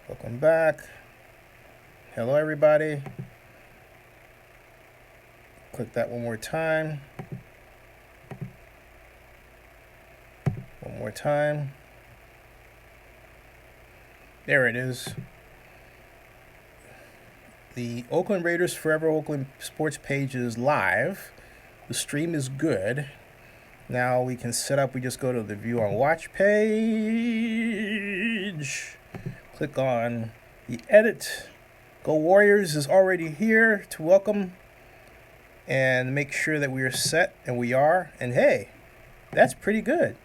Welcome back. Hello, everybody. Click that one more time. One more time. There it is. The Oakland Raiders Forever Oakland Sports page is live. The stream is good. Now we can set up. We just go to the view on watch page. Click on the edit. Go Warriors is already here to welcome and make sure that we are set, and we are. And hey, that's pretty good.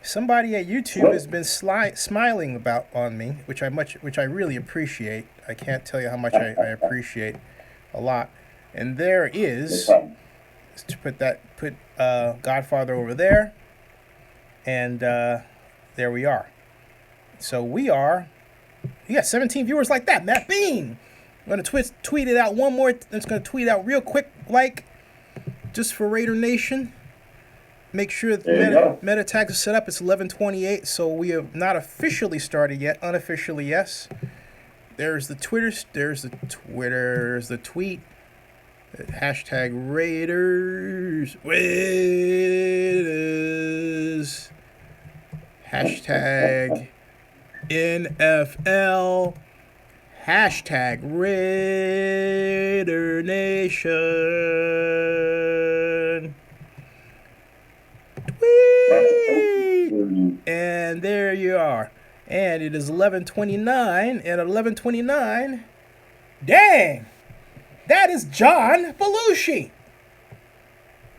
Somebody at YouTube has been smiling about on me, which I really appreciate. I can't tell you how much I appreciate a lot. And there is to put Godfather over there, and there we are. So we got 17 viewers like that. Matt Bean. I'm going to tweet it out one more. I'm just going to tweet out real quick, just for Raider Nation. Make sure that meta tags are set up. It's 11:28, so we have not officially started yet. Unofficially, yes. There's the Twitter. There's the tweet. Hashtag Raiders. Raiders. Hashtag NFL. Hashtag Raider Nation. Tweet. And there you are. And it is 11:29. And at 11:29, dang, that is John Belushi,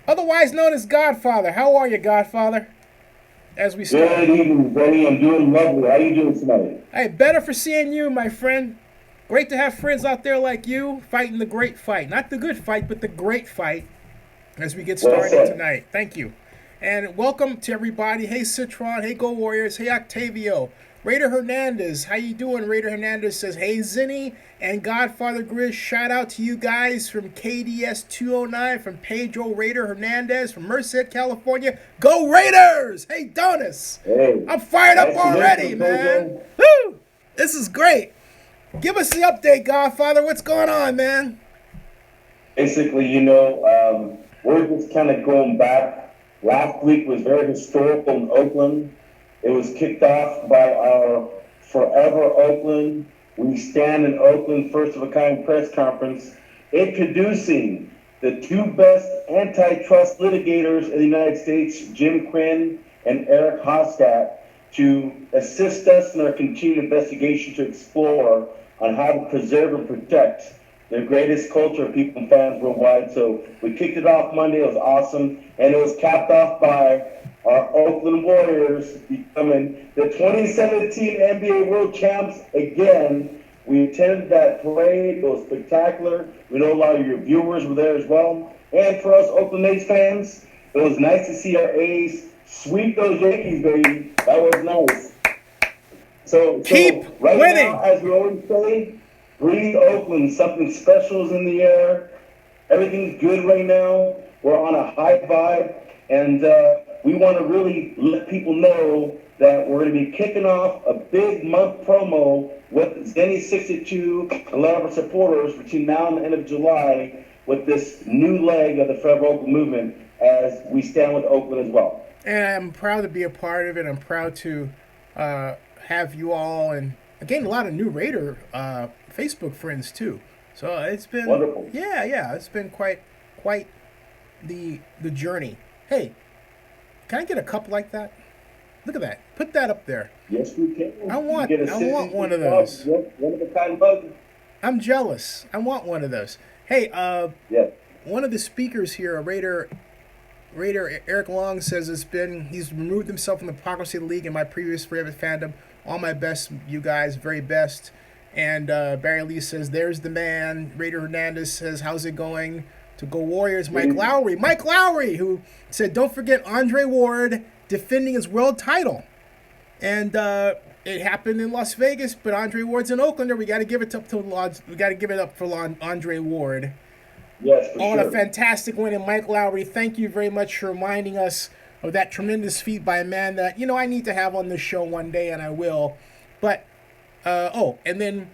otherwise known as Godfather. How are you, Godfather? As we start. Good evening, buddy. I'm doing lovely. How you doing tonight? Hey, better for seeing you, my friend. Great to have friends out there like you fighting the great fight. Not the good fight, but the great fight as we get started tonight. Thank you. And welcome to everybody. Hey, Citron. Hey, Go Warriors. Hey, Octavio. Raider Hernandez. How you doing? Raider Hernandez says, hey, Zinni and Godfather Grizz. Shout out to you guys from KDS 209, from Pedro Raider Hernandez, from Merced, California. Go Raiders! Hey, Donis. Hey, I'm fired up already, man. Woo! This is great. Give us the update, Godfather. What's going on, man? Basically, we're just kind of going back. Last week was very historical in Oakland. It was kicked off by our Forever Oakland, We Stand in Oakland first-of-a-kind press conference, introducing the two best antitrust litigators in the United States, Jim Quinn and Eric Hostat, to assist us in our continued investigation to explore on how to preserve and protect the greatest culture of people and fans worldwide. So we kicked it off Monday. It was awesome. And it was capped off by our Oakland Warriors becoming the 2017 NBA World Champs again. We attended that parade. It was spectacular. We know a lot of your viewers were there as well. And for us Oakland A's fans, it was nice to see our A's sweep those Yankees, baby. That was nice. So keep right winning. Now, as we always say, breathe Oakland. Something special is in the air. Everything's good right now. We're on a high vibe, and we want to really let people know that we're going to be kicking off a big month promo with Zenny62 and a lot of our supporters between now and the end of July with this new leg of the Forever Oakland movement as we stand with Oakland as well. And I'm proud to be a part of it. I'm proud to have you all, and I gained a lot of new Raider Facebook friends too. So it's been wonderful. Yeah, it's been quite the journey. Hey, can I get a cup like that? Look at that. Put that up there. Yes, we can. I want one of those. One of a kind bug. I'm jealous. I want one of those. Hey, one of the speakers here, a Raider Eric Long, says he's removed himself from the Hypocrisy League in my previous forever fandom. All my best, you guys, very best. And Barry Lee says, there's the man. Raider Hernandez says, how's it going? To Go Warriors, Mike Lowry, who said, don't forget Andre Ward defending his world title. And it happened in Las Vegas, but Andre Ward's in Oakland. We got to give it up for Andre Ward. Yes, for On sure. A fantastic win. And Mike Lowry, thank you very much for reminding us of that tremendous feat by a man that, I need to have on this show one day, and I will. But and then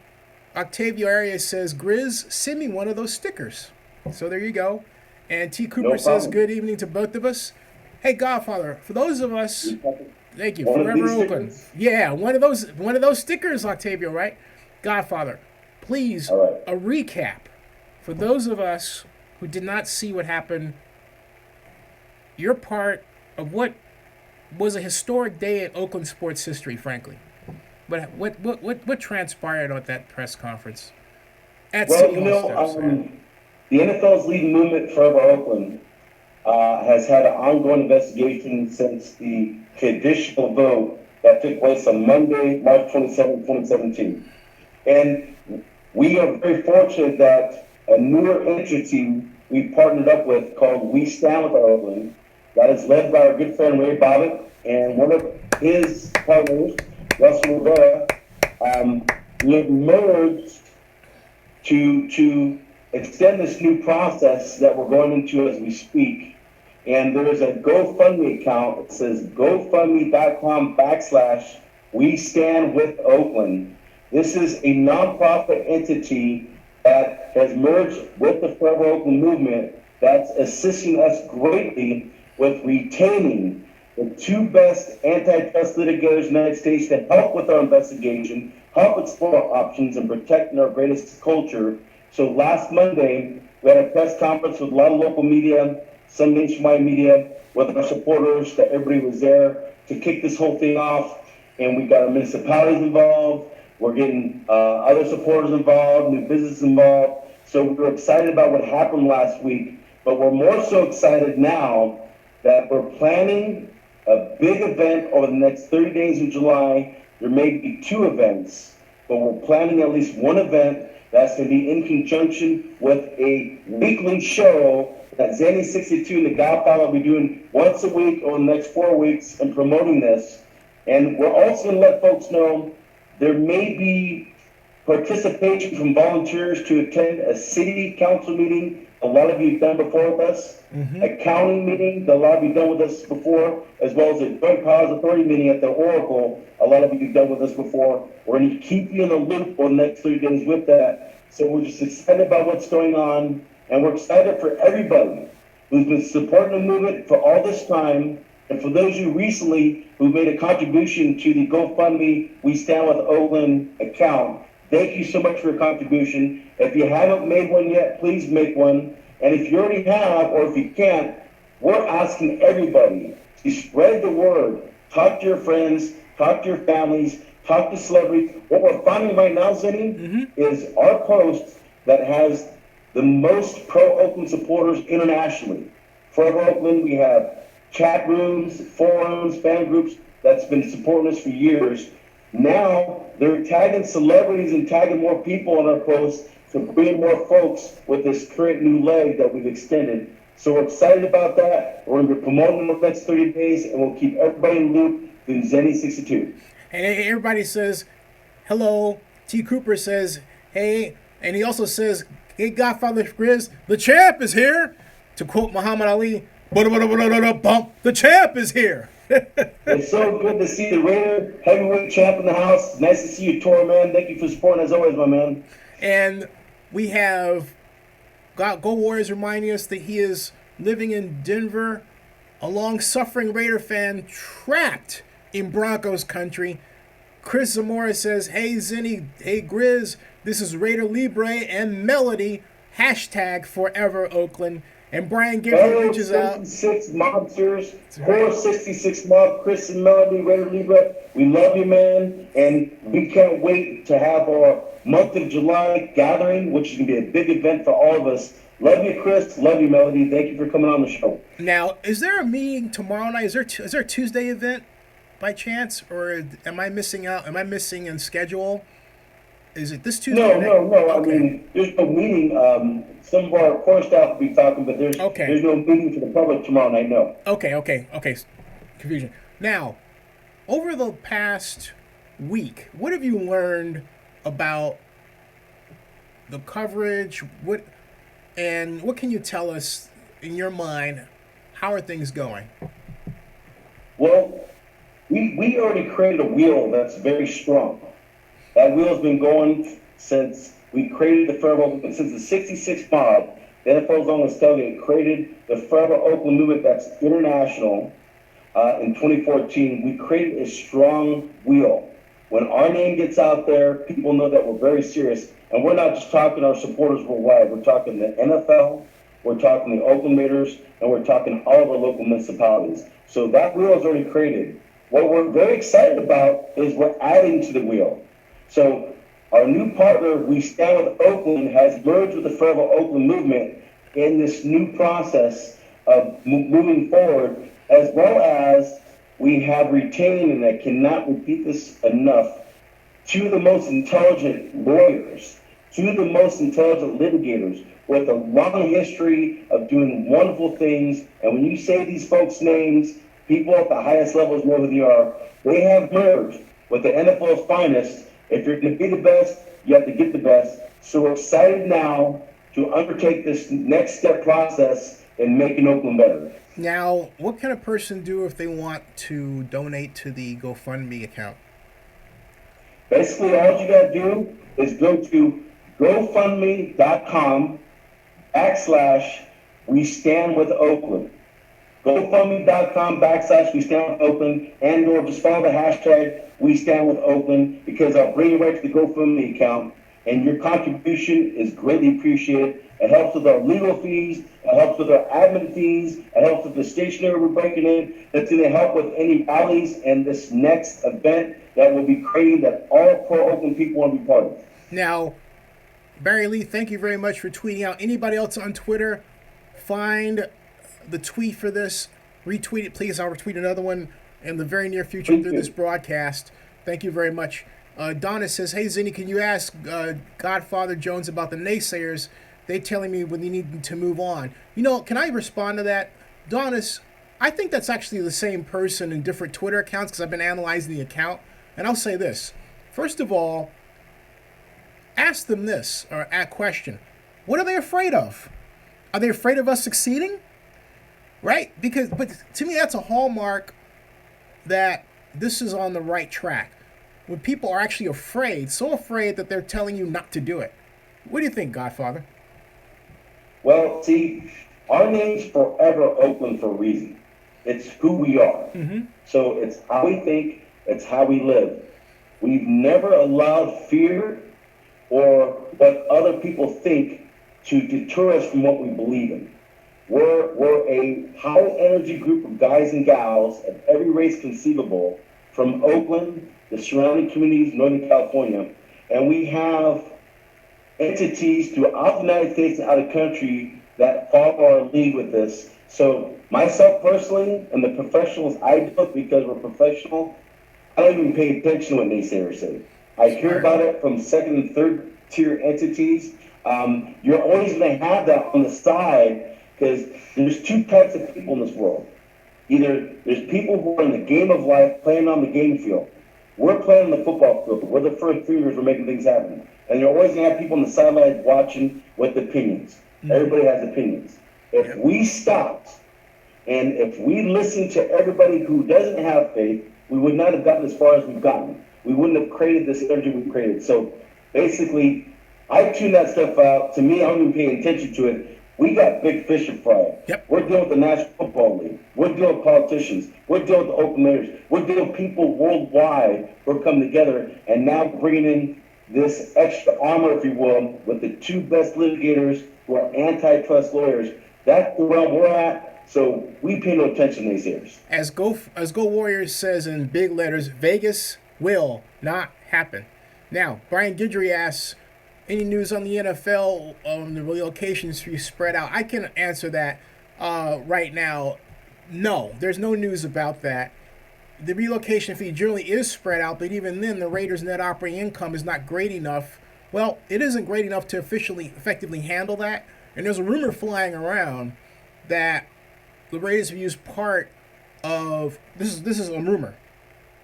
Octavio Arias says, Grizz, send me one of those stickers. So there you go. And T. Cooper says, good evening to both of us. Hey, Godfather, for those of us, thank you, Forever Oakland. Yeah, one of those stickers, Octavio, right? Godfather, please, right. A recap for those of us who did not see what happened. You're part of what was a historic day in Oakland sports history, frankly. But what transpired at that press conference at City Hall steps? The NFL's leading movement, Forever Oakland, has had an ongoing investigation since the conditional vote that took place on Monday, March 27, 2017. And we are very fortunate that a newer entity we partnered up with called We Stand With Oakland, that is led by our good friend Ray Bobbitt and one of his partners, Russell Rivera. We have merged to extend this new process that we're going into as we speak. And there's a GoFundMe account. It says GoFundMe.com/We Stand With Oakland. This is a nonprofit entity that has merged with the Forever Oakland movement that's assisting us greatly with retaining the two best antitrust litigators in the United States to help with our investigation, help explore our options, and protecting our greatest culture. So last Monday, we had a press conference with a lot of local media, some nationwide media, with our supporters, that everybody was there to kick this whole thing off. And we got our municipalities involved. We're getting other supporters involved, new business involved. So we were excited about what happened last week, but we're more so excited now that we're planning a big event over the next 30 days in July. There may be two events, but we're planning at least one event that's going to be in conjunction with a weekly show that Zanny 62 and the Godfather will be doing once a week over the next 4 weeks and promoting this. And we're also going to let folks know there may be participation from volunteers to attend a city council meeting. A lot of you have done before with us. A county meeting that a lot of you have done with us before, as well as a joint powers authority meeting at the Oracle. A lot of you have done with us before. We're going to keep you in the loop for the next 3 days with that. So we're just excited about what's going on, and we're excited for everybody who's been supporting the movement for all this time, and for those of you recently who made a contribution to the GoFundMe We Stand With Oakland account. Thank you so much for your contribution. If you haven't made one yet, please make one. And if you already have, or if you can't, we're asking everybody to spread the word. Talk to your friends, talk to your families, talk to celebrities. What we're finding right now, Zenny, is our post that has the most pro-Oakland supporters internationally. Forever Oakland, we have chat rooms, forums, fan groups that's been supporting us for years. Now they're tagging celebrities and tagging more people on our posts to bring more folks with this current new leg that we've extended. So we're excited about that. We're going to be promoting the next 30 days, and we'll keep everybody in the loop through Zenny 62. And everybody says, hello. T. Cooper says, hey. And he also says, hey, Godfather Grizz, the champ is here. To quote Muhammad Ali, the champ is here. It's so good to see the Raider heavyweight champ in the house. Nice to see you, Toro, man. Thank you for supporting as always, my man. And we have Go Warriors reminding us that he is living in Denver, a long-suffering Raider fan trapped in Broncos country. Chris Zamora says, hey, Zenny, hey, Grizz, this is Raider Libre and Melody, hashtag Forever Oakland. And Brian Gibson reaches out. 66 Mobsters, 466 Mob, Chris and Melody, Raider Libre. We love you, man. And we can't wait to have our month of July gathering, which is going to be a big event for all of us. Love you, Chris. Love you, Melody. Thank you for coming on the show. Now, is there a meeting tomorrow night? Is there a Tuesday event by chance? Or am I missing out? Am I missing in schedule? Is it this Tuesday? No. Okay. I mean, there's no meeting. Some of our core staff will be talking, but there's no meeting for the public tomorrow night, no. Okay. Confusion. Now, over the past week, what have you learned about the coverage? What can you tell us in your mind? How are things going? Well, we already created a wheel that's very strong. That wheel's been going since we created the Forever Oakland, since the '66 mob. The NFL's longest tailgate created the Forever Oakland movement that's international. In 2014, we created a strong wheel. When our name gets out there, people know that we're very serious. And we're not just talking our supporters worldwide. We're talking the NFL, we're talking the Oakland Raiders, and we're talking all of our local municipalities. So that wheel is already created. What we're very excited about is we're adding to the wheel. So our new partner, We Stand with Oakland, has merged with the Forever Oakland movement in this new process of moving forward, as well as we have retained, and I cannot repeat this enough, two of the most intelligent lawyers, two of the most intelligent litigators with a long history of doing wonderful things. And when you say these folks' names, people at the highest levels know who they are. They have merged with the NFL's finest. If you're going to be the best, you have to get the best. So we're excited now to undertake this next step process in making Oakland better. Now, what can a person do if they want to donate to the GoFundMe account? Basically, all you got to do is go to GoFundMe.com/We Stand with Oakland. GoFundMe.com/We Stand with Oakland, and or just follow the hashtag We Stand with Oakland, because I'll bring you right to the GoFundMe account, and your contribution is greatly appreciated. It helps with our legal fees, it helps with our admin fees, it helps with the stationery we're breaking in. It's going to help with any rallies and this next event that we'll be creating that all pro-Oakland people want to be part of. Now, Barry Lee, thank you very much for tweeting out. Anybody else on Twitter, find the tweet for this, retweet it, please. I'll retweet another one in the very near future through this broadcast. Thank you very much. Donna says, hey, Zinni, can you ask Godfather Jones about the naysayers? They telling me when they need to move on. You know, can I respond to that? Donis, I think that's actually the same person in different Twitter accounts, because I've been analyzing the account. And I'll say this. First of all, ask them this, or a question. What are they afraid of? Are they afraid of us succeeding? Right? But to me, that's a hallmark that this is on the right track. When people are actually afraid, so afraid that they're telling you not to do it. What do you think, Godfather? Well, see, our name's Forever Oakland for a reason. It's who we are. Mm-hmm. So it's how we think, it's how we live. We've never allowed fear or what other people think to deter us from what we believe in. We're a high energy group of guys and gals of every race conceivable from Oakland, the surrounding communities, Northern California, and we have entities throughout the United States and out of country that follow our lead with this. So myself personally and the professionals I deal with, because we're professional, I don't even pay attention to what naysayers say. I hear about it from second and third tier entities. You're always going to have that on the side, because there's two types of people in this world. Either there's people who are in the game of life playing on the game field. We're playing on the football field. We're the first fingers. We're making things happen. And you're always going to have people on the sidelines watching with opinions. Mm-hmm. Everybody has opinions. If we stopped and if we listened to everybody who doesn't have faith, we would not have gotten as far as we've gotten. We wouldn't have created this energy we've created. So basically, I tune that stuff out. To me, I don't even pay attention to it. We got big fish to fry. Yep. We're dealing with the National Football League. We're dealing with politicians. We're dealing with the Oakland Raiders. We're dealing with people worldwide who are coming together, and now bringing in this extra armor, if you will, with the two best litigators who are antitrust lawyers. That's the realm we're at, so we pay no attention to naysayers. As Go Warriors says in big letters, Vegas will not happen. Now, Brian Guidry asks, any news on the NFL, the relocations for you spread out? I can answer that right now. No, there's no news about that. The relocation fee generally is spread out, but even then, the Raiders' net operating income is not great enough. Well, it isn't great enough to effectively handle that. And there's a rumor flying around that the Raiders have used part of this is a rumor.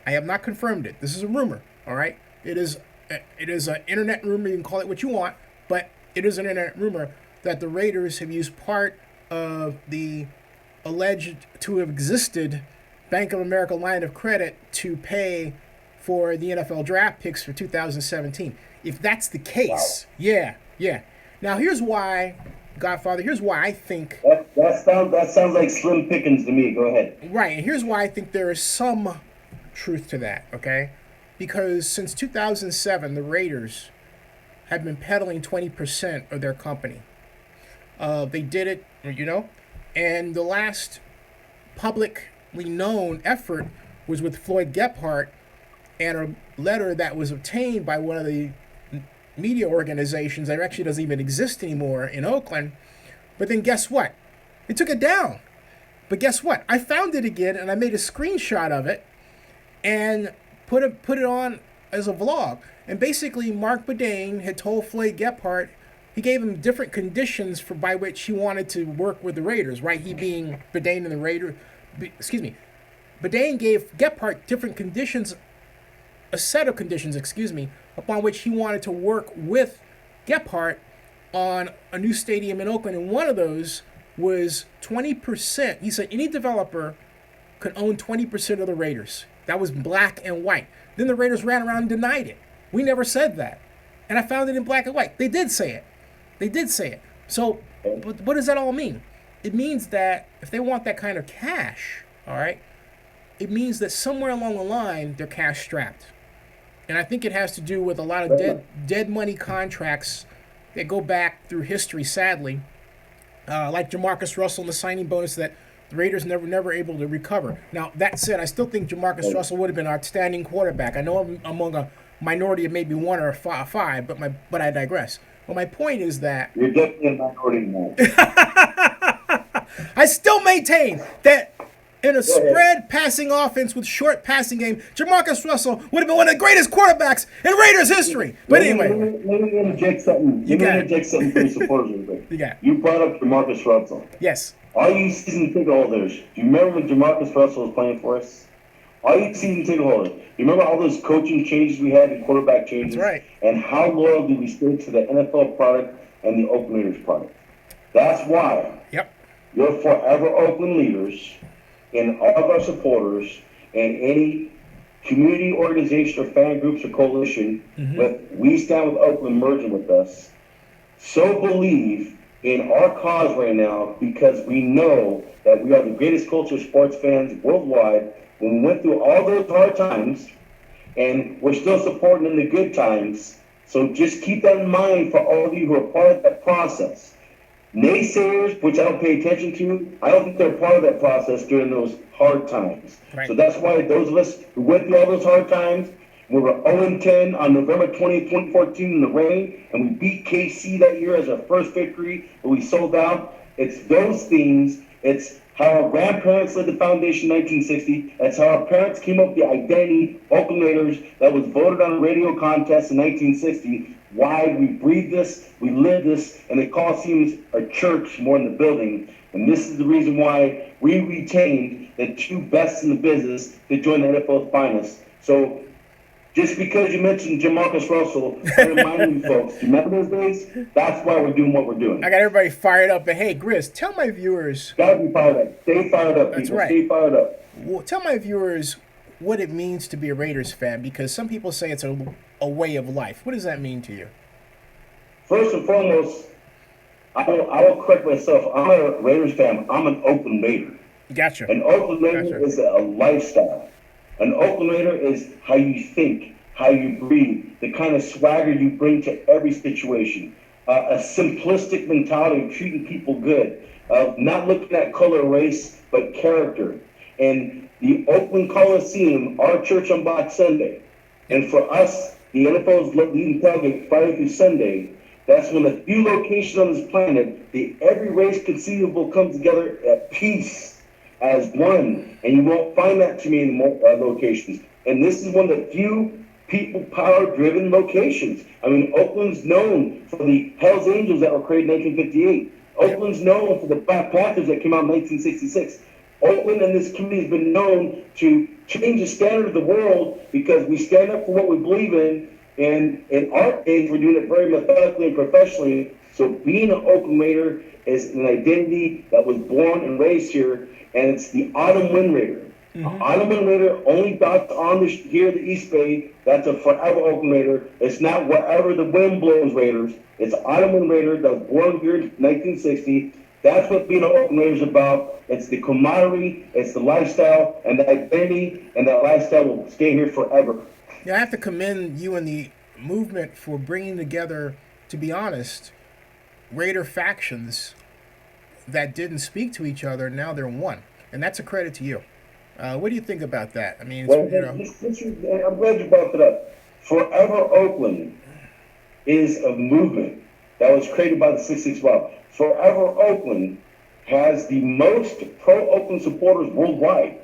I have not confirmed it. This is a rumor. All right, it is an internet rumor. You can call it what you want, but it is an internet rumor that the Raiders have used part of the alleged to have existed Bank of America line of credit to pay for the NFL draft picks for 2017. If that's the case, yeah. Now here's why, Godfather. Here's why I think that sounds like slim pickings to me. Go ahead. right. And here's why I think there is some truth to that. Okay, because since 2007, the Raiders have been peddling 20% of their company. They did it, and the last publicly known effort was with Floyd Gephardt and a letter that was obtained by one of the media organizations that actually doesn't even exist anymore in Oakland. But then guess what? They took it down. But guess what? I found it again and I made a screenshot of it and put it on as a vlog. And basically Mark Bedane had told Floyd Gephardt, he gave him different conditions by which he wanted to work with the Raiders, right? He being Bedane and the Raiders. Bedane gave Gephardt different conditions, a set of conditions, upon which he wanted to work with Gephardt on a new stadium in Oakland. And one of those was 20%. He said any developer could own 20% of the Raiders. That was black and white. Then the Raiders ran around and denied it. We never said that. And I found it in black and white. They did say it. So what does that all mean? It means that if they want that kind of cash, all right, it means that somewhere along the line, they're cash strapped. And I think it has to do with a lot of dead money contracts that go back through history, sadly, like Jamarcus Russell and the signing bonus that the Raiders never able to recover. Now, that said, I still think Jamarcus Russell would have been an outstanding quarterback. I know I'm among a minority of maybe one or five, but I digress. Well, my point is that You're definitely a minority now. I still maintain that in a spread passing offense with short passing game, Jamarcus Russell would have been one of the greatest quarterbacks in Raiders history. But anyway. Let me interject something. Let me interject something for your supporters real quick. You brought up Jamarcus Russell. Yes. All you season ticket holders, do you remember when Jamarcus Russell was playing for us? All you season ticket holders, you remember all those coaching changes we had and quarterback changes? That's right. And how loyal did we stay to the NFL product and the Oakland Raiders product? That's why you're forever Oakland leaders and all of our supporters and any community organization or fan groups or coalition with We Stand With Oakland merging with us, so believe in our cause right now because we know that we are the greatest culture sports fans worldwide. When we went through all those hard times, and we're still supporting in the good times, so just keep that in mind for all of you who are part of that process. Naysayers, which I don't pay attention to, I don't think they're part of that process during those hard times. Right. So that's why those of us who went through all those hard times, we were 0-10 on November 20th, 2014 in the rain, and we beat KC that year as our first victory, but we sold out. It's those things. It's how our grandparents laid the foundation in 1960. That's how our parents came up with the identity, Oakland Raiders, that was voted on a radio contest in 1960. Why we breathe this, we live this, and the Coliseum's a church more than the building. And this is the reason why we retained the two best in the business to join the NFL's finest. So just because you mentioned Jamarcus Russell, I'm reminding you folks, do you remember those days? That's why we're doing what we're doing. I got everybody fired up. But hey, Grizz, tell my viewers. Gotta be fired up. Stay fired up, That's people. Right. Stay fired up. Well, tell my viewers what it means to be a Raiders fan, because some people say it's a way of life. What does that mean to you? First and foremost, I will correct myself. I'm a Raiders fan. I'm an Oakland Raider. Gotcha. An Oakland Raider is a lifestyle. An Oakland Raider is how you think, how you breathe, the kind of swagger you bring to every situation. A simplistic mentality of treating people good, of not looking at color or race, but character. And the Oakland Coliseum, our church on Black Sunday, and for us, the NFL's leading tailgate Friday through Sunday, that's when the few locations on this planet, every race conceivable comes together at peace as one. And you won't find that too many more locations. And this is one of the few people-power-driven locations. I mean, Oakland's known for the Hells Angels that were created in 1958. Oakland's known for the Black Panthers that came out in 1966. Oakland and this community has been known to change the standard of the world because we stand up for what we believe in. And in our case, we're doing it very methodically and professionally. So being an Oakland Raider is an identity that was born and raised here, and it's the Autumn Wind Raider. Ottoman Raider only dots on the here the East Bay. That's a forever Oakland Raider. It's not wherever the wind blows Raiders. It's Ottoman Raider that was born here in 1960. That's what being an Oakland Raider is about. It's the camaraderie, it's the lifestyle, and the identity, and that lifestyle will stay here forever. Yeah, I have to commend you and the movement for bringing together, to be honest, Raider factions that didn't speak to each other. Now they're one, and that's a credit to you. What do you think about that? I mean, Well, I'm glad you brought it up. Forever Oakland is a movement that was created by the 6-6 Mob. Forever Oakland has the most pro-Oakland supporters worldwide.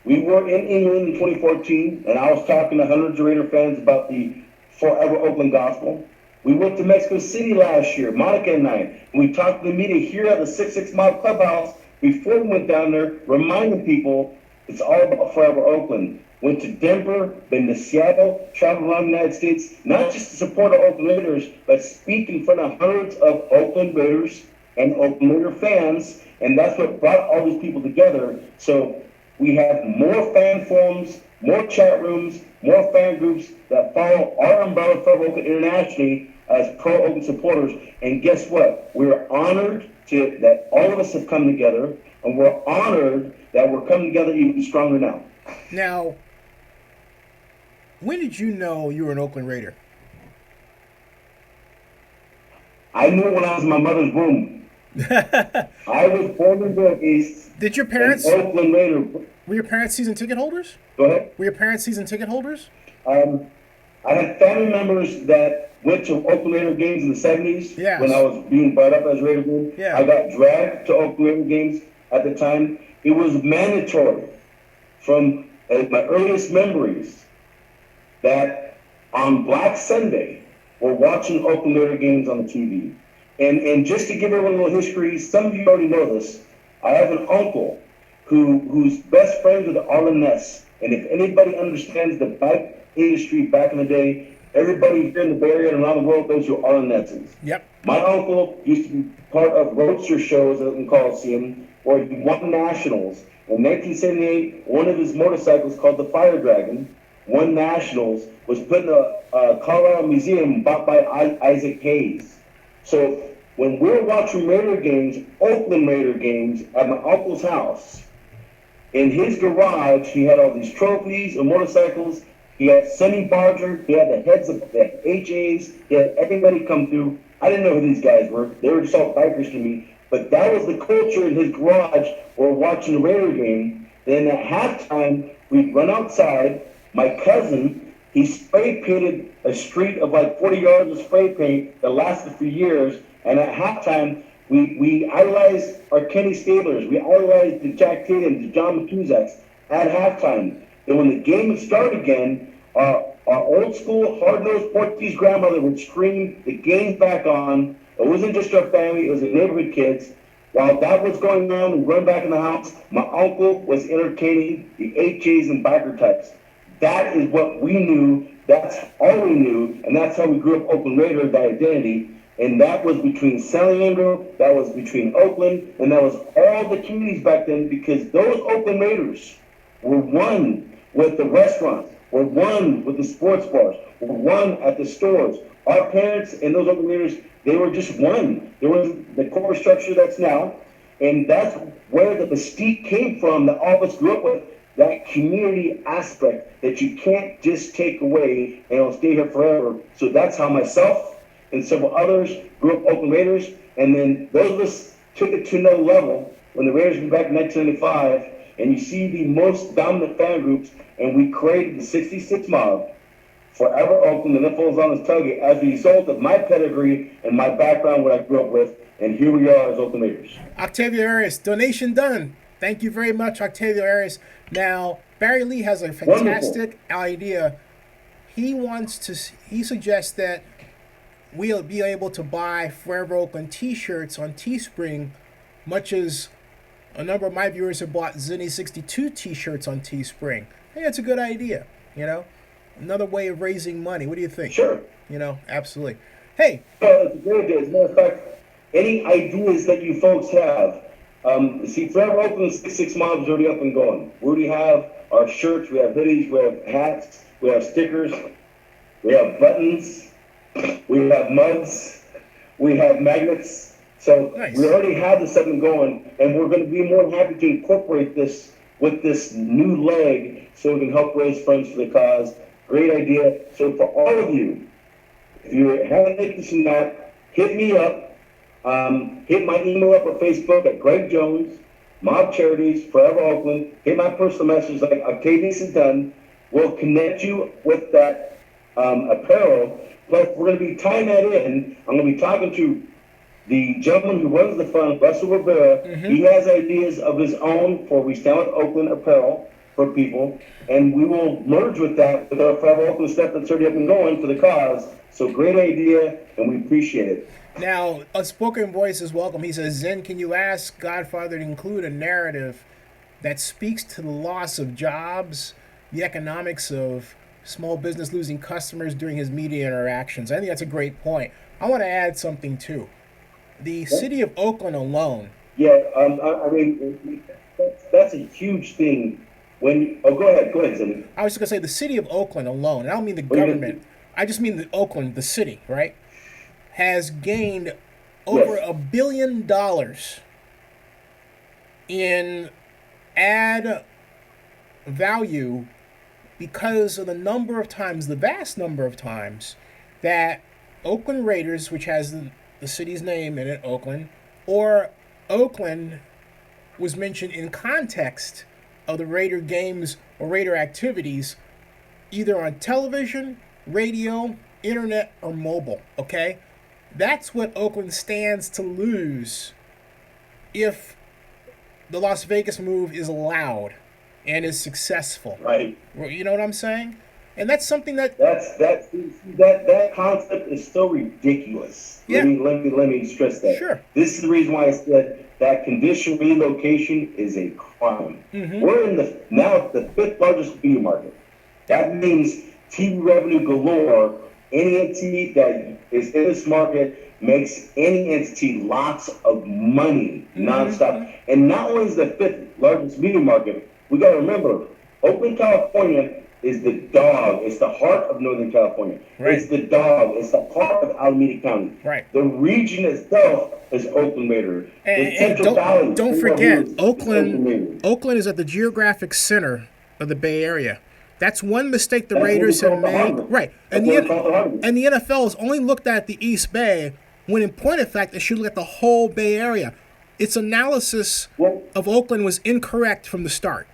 We were in England in 2014, and I was talking to hundreds of Raider fans about the Forever Oakland gospel. We went to Mexico City last year, Monica and I, and we talked to the media here at the 6-6 Mob Clubhouse before we went down there, reminding people it's all about Forever Oakland. Went to Denver, been to Seattle, traveled around the United States, not just to support the Oakland Raiders, but speak in front of hundreds of Oakland Raiders and Oakland Raider fans, and that's what brought all these people together. So we have more fan forums, more chat rooms, more fan groups that follow our umbrella for Oakland internationally as pro-Oakland supporters. And guess what? We're honored that all of us have come together, and we're honored that we're coming together even stronger now. Now, when did you know you were an Oakland Raider? I knew when I was in my mother's womb. I was born in the East. Did your parents? Oakland Raider. Were your parents season ticket holders? Go ahead. Were your parents season ticket holders? I had family members that went to Oakland Raider games in the 70s. Yes. When I was being brought up as a Raider fan. Yeah. I got dragged to Oakland Raider games at the time. It was mandatory from my earliest memories that on Black Sunday we're watching Oakland Raider games on the TV. And just to give everyone a little history, some of you already know this. I have an uncle who's best friends with Arlen Ness. And if anybody understands the bike industry back in the day, everybody here in the Bay Area and around the world knows who Arlen Ness is. Yep. My uncle used to be part of roadster shows in Coliseum, where he won nationals. In 1978, one of his motorcycles called the Fire Dragon won nationals, was put in a Colorado museum bought by Isaac Hayes. So when we're watching Raider games, Oakland Raider games, at my uncle's house, in his garage, he had all these trophies and motorcycles. He had Sonny Barger. He had the heads of the HAs. He had everybody come through. I didn't know who these guys were. They were just all bikers to me. But that was the culture in his garage. We're watching the Raider game. Then at halftime, we'd run outside. My cousin, he spray painted a street of like 40 yards of spray paint that lasted for years. And at halftime, we idolized our Kenny Stablers. We idolized the Jack Tatum, the John Matuzaks at halftime. And when the game would start again, our old school, hard-nosed Portuguese grandmother would scream the game back on. It wasn't just our family, it was the neighborhood kids. While that was going on and run back in the house, my uncle was entertaining the HAs and biker types. That is what we knew, that's all we knew, and that's how we grew up Oakland Raider, that identity. And that was between San Leandro, that was between Oakland, and that was all the communities back then, because those Oakland Raiders were one with the restaurants, were one with the sports bars, were one at the stores. Our parents and those Oakland Raiders, they were just one. There was the corporate structure that's now, and that's where the mystique came from that all of us grew up with, that community aspect that you can't just take away and it'll stay here forever. So that's how myself and several others grew up Oakland Raiders, and then those of us took it to another level when the Raiders came back in 1995, and you see the most dominant fan groups, and we created the 66 Mob, Forever Oakland, and that falls on this tailgate as a result of my pedigree and my background, what I grew up with, and here we are as Oakland Raiders. Octavio Arias, donation done. Thank you very much, Octavio Arias. Now, Barry Lee has a fantastic idea. He suggests that we'll be able to buy Forever Oakland t-shirts on Teespring, much as a number of my viewers have bought Zinni 62 t-shirts on Teespring. I think that's a good idea, Another way of raising money. What do you think? Sure. Absolutely. Hey. It's a great idea. As a matter of fact, any ideas that you folks have, See, Forever Oakland 6 miles is already up and going. We already have our shirts, we have hoodies, we have hats, we have stickers, we have buttons, we have mugs, we have magnets. So Nice. we already have this up and going, and we're going to be more than happy to incorporate this with this new leg so we can help raise funds for the cause. Great idea. So for all of you, if you haven't interest in that, hit me up. Hit my email up on Facebook at Greg Jones, Mob Charities, Forever Oakland. Hit my personal message like Octavius has done. We'll connect you with that apparel. Plus, we're going to be tying that in. I'm going to be talking to the gentleman who runs the fund, Russell Rivera. Mm-hmm. He has ideas of his own for We Stand with Oakland apparel for people. And we will merge with that with our Forever Oakland stuff that's already up and going for the cause. So great idea, and we appreciate it. Now, Unspoken Voice is welcome. He says, Zen, can you ask Godfather to include a narrative that speaks to the loss of jobs, the economics of small business losing customers during his media interactions? I think that's a great point. I want to add something, too. The city of Oakland alone. Yeah, I mean, that's a huge thing. Go ahead, Zen. I was just going to say the city of Oakland alone, and I don't mean the government. I just mean the Oakland, the city, right? Has gained over $1 billion in ad value because of the number of times, the vast number of times, that Oakland Raiders, which has the city's name in it, Oakland, or Oakland was mentioned in context of the Raider games or Raider activities, either on television, radio, internet, or mobile, okay? That's what Oakland stands to lose if the Las Vegas move is allowed and is successful. Right. You know what I'm saying? And that's something that that concept is so ridiculous. Yeah. Let me stress that. Sure. This is the reason why I said that condition relocation is a crime. Mm-hmm. We're in the fifth largest media market. That means TV revenue galore. Any entity that is in this market makes any entity lots of money nonstop. And not only is the fifth largest media market, we got to remember, Oakland, California is the dog. It's the heart of Northern California. Right. It's the dog. It's the heart of Alameda County. Right. The region itself is Oakland Raider. And don't forget, Oakland is at the geographic center of the Bay Area. That's one mistake the Raiders have made. Right. And the NFL has only looked at the East Bay when in point of fact it should look at the whole Bay Area. Its analysis of Oakland was incorrect from the start.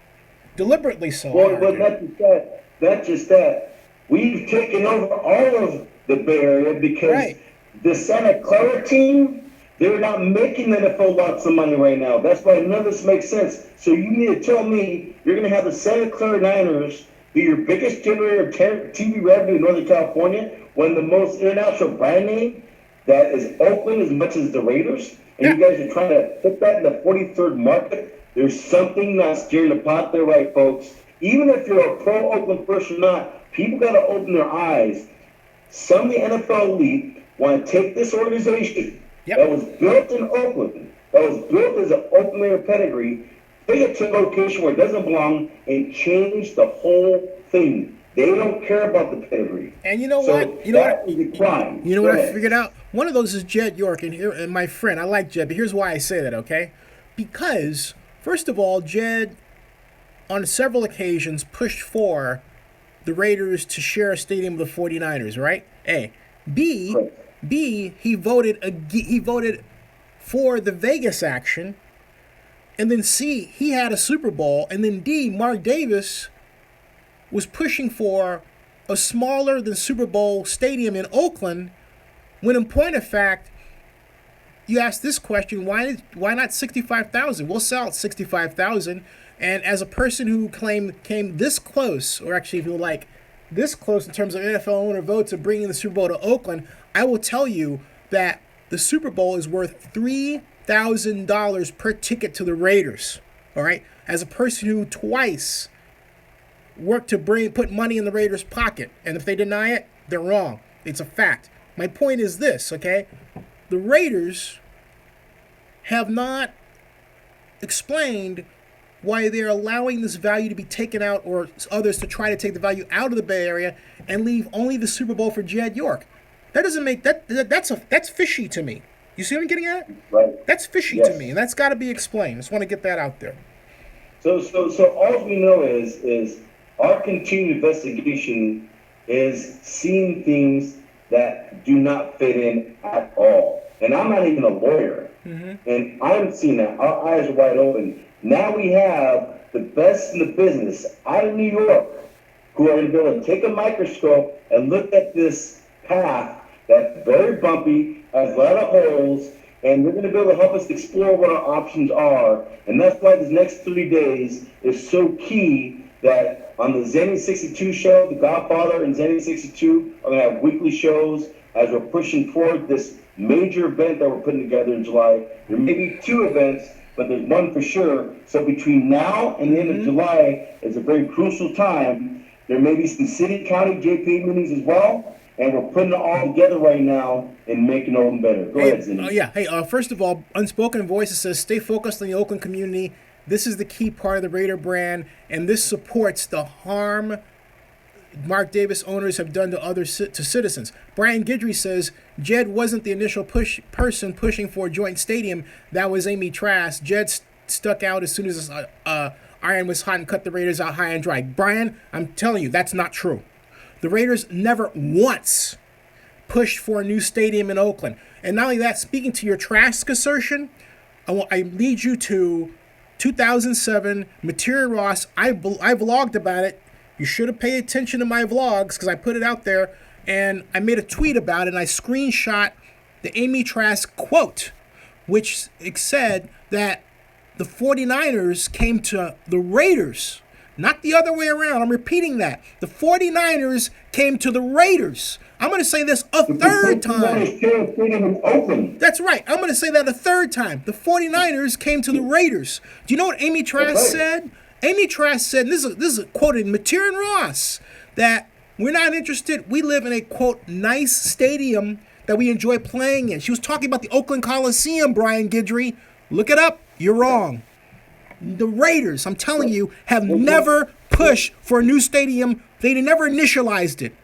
Deliberately so. Well, not just that. We've taken over all of the Bay Area because the Santa Clara team, they're not making the NFL lots of money right now. That's why none of this makes sense. So you need to tell me you're going to have the Santa Clara Niners be your biggest generator of TV revenue in Northern California when the most international brand name that is Oakland as much as the Raiders, and you guys are trying to put that in the 43rd market. There's something not stirring the pot there, right, folks? Even if you're a pro-Oakland person or not, people got to open their eyes. Some of the NFL elite want to take this organization that was built in Oakland, that was built as an Oakland Raider pedigree, take it to a location where it doesn't belong, and change the whole thing. They don't care about the pedigree. And you know what? You know what? Is a crime. You know what I figured out? One of those is Jed York, and my friend. I like Jed, but here's why I say that, okay? Because, first of all, Jed, on several occasions, pushed for the Raiders to share a stadium with the 49ers, right? A. B, he voted for the Vegas action. And then C, he had a Super Bowl. And then D, Mark Davis was pushing for a smaller than Super Bowl stadium in Oakland, when in point of fact, you ask this question, why not 65,000? We'll sell at 65,000. And as a person who came this close, or actually if you like, this close in terms of NFL owner votes of bringing the Super Bowl to Oakland, I will tell you that the Super Bowl is worth $3,000 per ticket to the Raiders. All right? As a person who twice worked to put money in the Raiders' pocket, and if they deny it, they're wrong. It's a fact. My point is this, okay? The Raiders have not explained why they're allowing this value to be taken out, or others to try to take the value out of the Bay Area and leave only the Super Bowl for Jed York. That doesn't make that's fishy to me. You see what I'm getting at? Right. That's fishy to me, and that's got to be explained. Just want to get that out there. So all we know is our continued investigation is seeing things that do not fit in at all. And I'm not even a lawyer, and I'm seeing that. Our eyes are wide open. Now we have the best in the business out of New York who are going to be able to take a microscope and look at this path that's very bumpy, has a lot of holes, and they're going to be able to help us explore what our options are. And that's why this next 3 days is so key, that on the Zenny 62 show, The Godfather and Zenny 62 are going to have weekly shows as we're pushing forward this major event that we're putting together in July. There may be 2 events, but there's one for sure. So between now and the end of July is a very crucial time. There may be some city, county, JPA meetings as well, and we're putting it all together right now and making Oakland better. Go ahead, Zinni. Hey, first of all, Unspoken Voices says, stay focused on the Oakland community. This is the key part of the Raider brand, and this supports the harm Mark Davis owners have done to citizens. Brian Guidry says, Jed wasn't the initial person pushing for a joint stadium. That was Amy Trask. Jed stuck out as soon as iron was hot and cut the Raiders out high and dry. Brian, I'm telling you, that's not true. The Raiders never once pushed for a new stadium in Oakland. And not only that, speaking to your Trask assertion, I lead you to 2007, Material Ross. I vlogged about it. You should have paid attention to my vlogs because I put it out there, and I made a tweet about it, and I screenshot the Amy Trask quote, which it said that the 49ers came to the Raiders, not the other way around. I'm repeating that. The 49ers came to the Raiders. I'm going to say this a third time. That's right. I'm going to say that a third time. The 49ers came to the Raiders. Do you know what Amy Trask said? Amy Trask said, this is a quote in Material Ross, that we're not interested. We live in a, quote, nice stadium that we enjoy playing in. She was talking about the Oakland Coliseum, Brian Guidry. Look it up. You're wrong. The Raiders, I'm telling you, have never pushed for a new stadium. They never initialized it.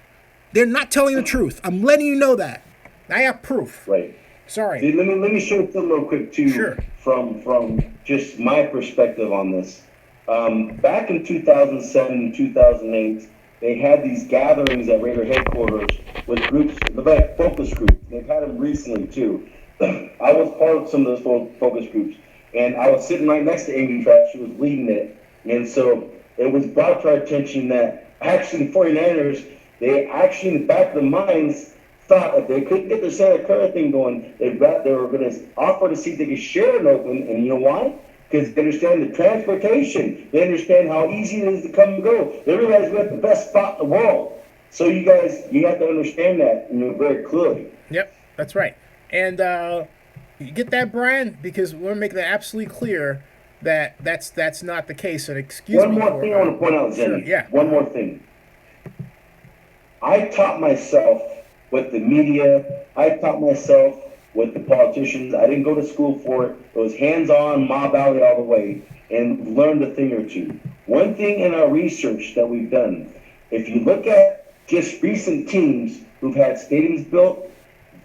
They're not telling the truth. I'm letting you know that. I have proof. Right. Sorry. See, let me show you something real quick, too, sure. from just my perspective on this. Back in 2007, 2008, they had these gatherings at Raider headquarters with groups, like focus groups. They've had them recently, too. I was part of some of those focus groups, and I was sitting right next to Amy Trask. She was leading it. And so it was brought to our attention that actually the 49ers, they actually in the back of their minds thought if they couldn't get the Santa Clara thing going, they were going to offer to see if they could share in Oakland. And you know why? Because they understand the transportation. They understand how easy it is to come and go. They realize we're at the best spot in the world. So you guys, you have to understand that, very clearly. Yep, that's right. And you get that, Brian? Because we're making that absolutely clear that that's not the case. And excuse me. One more thing I want to point out, Zenny. Sure, yeah. One more thing. I taught myself with the media. I taught myself with the politicians. I didn't go to school for it. It was hands-on, mob alley all the way, and learned a thing or two. One thing in our research that we've done, if you look at just recent teams who've had stadiums built,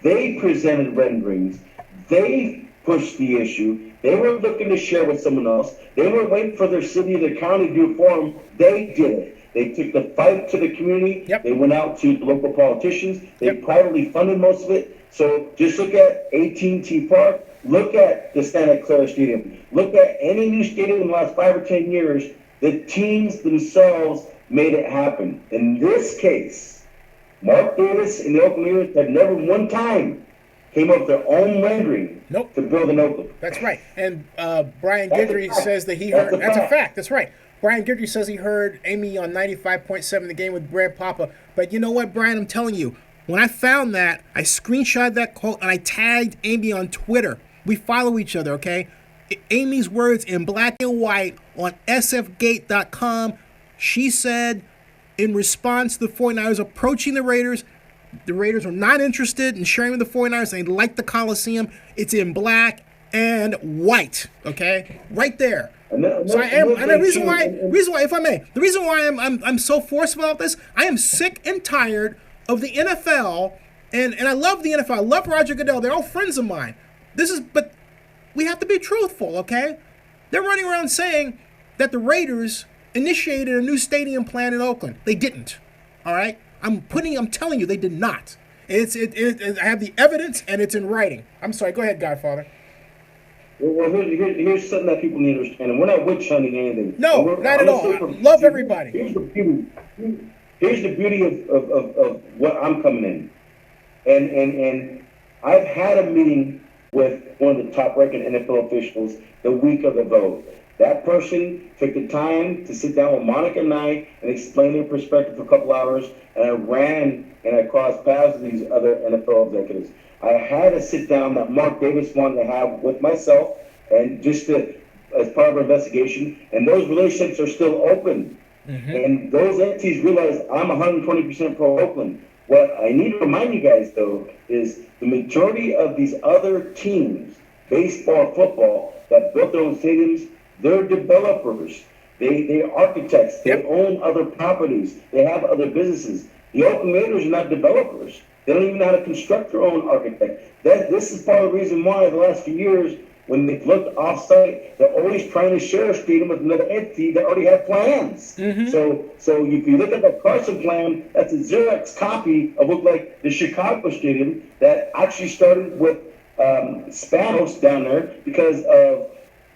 they presented renderings. They pushed the issue. They weren't looking to share with someone else. They weren't waiting for their city or their county to do it for them. They did it. They took the fight to the community. Yep. They went out to the local politicians. They privately funded most of it. So just look at AT&T Park. Look at the Santa Clara Stadium. Look at any new stadium in the last 5 or 10 years. The teams themselves made it happen. In this case, Mark Davis and the Oakland Raiders had never one time came up with their own rendering to build an Oakland. That's right. And Brian Guidry says that he heard. That's a fact. That's right. Brian Guidry says he heard Amy on 95.7 the game with Brad Papa. But you know what, Brian? I'm telling you, when I found that, I screenshot that quote and I tagged Amy on Twitter. We follow each other, okay? Amy's words in black and white on sfgate.com. She said, in response to the 49ers approaching the Raiders were not interested in sharing with the 49ers. They liked the Coliseum. It's in black. and white. Okay, right there. So I am, and the reason why, if I may, the reason why I'm so forceful about this, I am sick and tired of the NFL, and I love the NFL. I love Roger Goodell. They're all friends of mine. But we have to be truthful, okay? They're running around saying that the Raiders initiated a new stadium plan in Oakland. They didn't. All right? I'm telling you, they did not. I have the evidence, and it's in writing. I'm sorry. Go ahead, Godfather. Well, here's something that people need to understand, and we're not witch hunting anything. No, not at all. Love everybody. Here's the beauty of what I'm coming in, and I've had a meeting with one of the top-ranking NFL officials the week of the vote. That person took the time to sit down with Monica and I and explain their perspective for a couple hours, and I ran and I crossed paths with these other NFL executives. I had a sit down that Mark Davis wanted to have with myself, and just as part of our investigation, and those relationships are still open. Mm-hmm. And those entities realize I'm 120% pro Oakland. What I need to remind you guys, though, is the majority of these other teams, baseball, football, that built their own stadiums, they're developers. They're architects. They own other properties. They have other businesses. The Oakland Raiders are not developers. They don't even know how to construct their own architect. This is part of the reason why the last few years, when they've looked off-site, they're always trying to share a stadium with another entity that already had plans. Mm-hmm. So if you look at the Carson plan, that's a Xerox copy of what like the Chicago stadium that actually started with Spanos down there because of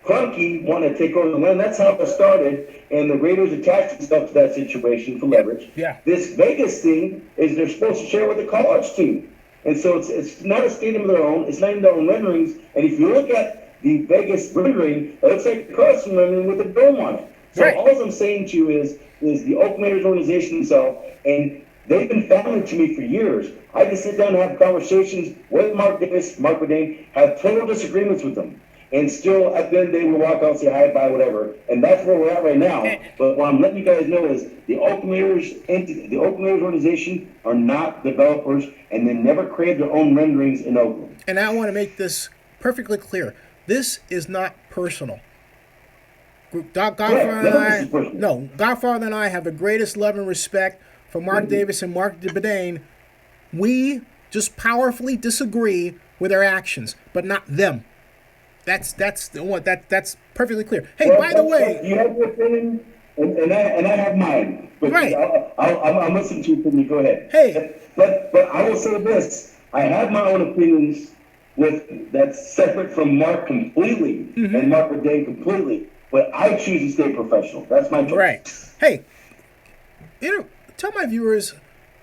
Kroenke wanted to take over the land. That's how it started, and the Raiders attached themselves to that situation for leverage. Yeah. This Vegas thing is they're supposed to share with the college team. And so it's not a stadium of their own. It's not even their own renderings. And if you look at the Vegas rendering, it looks like the Carson rendering with a dome on it. So all I'm saying to you is the Oakland Raiders organization themselves, and they've been family to me for years. I can sit down and have conversations with Mark Davis, Mark Bourdain, have total disagreements with them. And still, at the end of the day, we'll walk out, say hi, bye, whatever. And that's where we're at right now. But what I'm letting you guys know is the Oakland Raiders organization are not developers, and they never created their own renderings in Oakland. And I want to make this perfectly clear. This is not personal. Godfather and I have the greatest love and respect for Mark Davis and Mark Bourdain. We just powerfully disagree with their actions, but not them. That's perfectly clear. Hey, by the way, you have your opinion, and I have mine. But right. I'll listen to you. From you. Go ahead. Hey, but I will say this: I have my own opinions that's separate from Mark completely and Mark Bourdain completely. But I choose to stay professional. That's my choice. Right. Hey, tell my viewers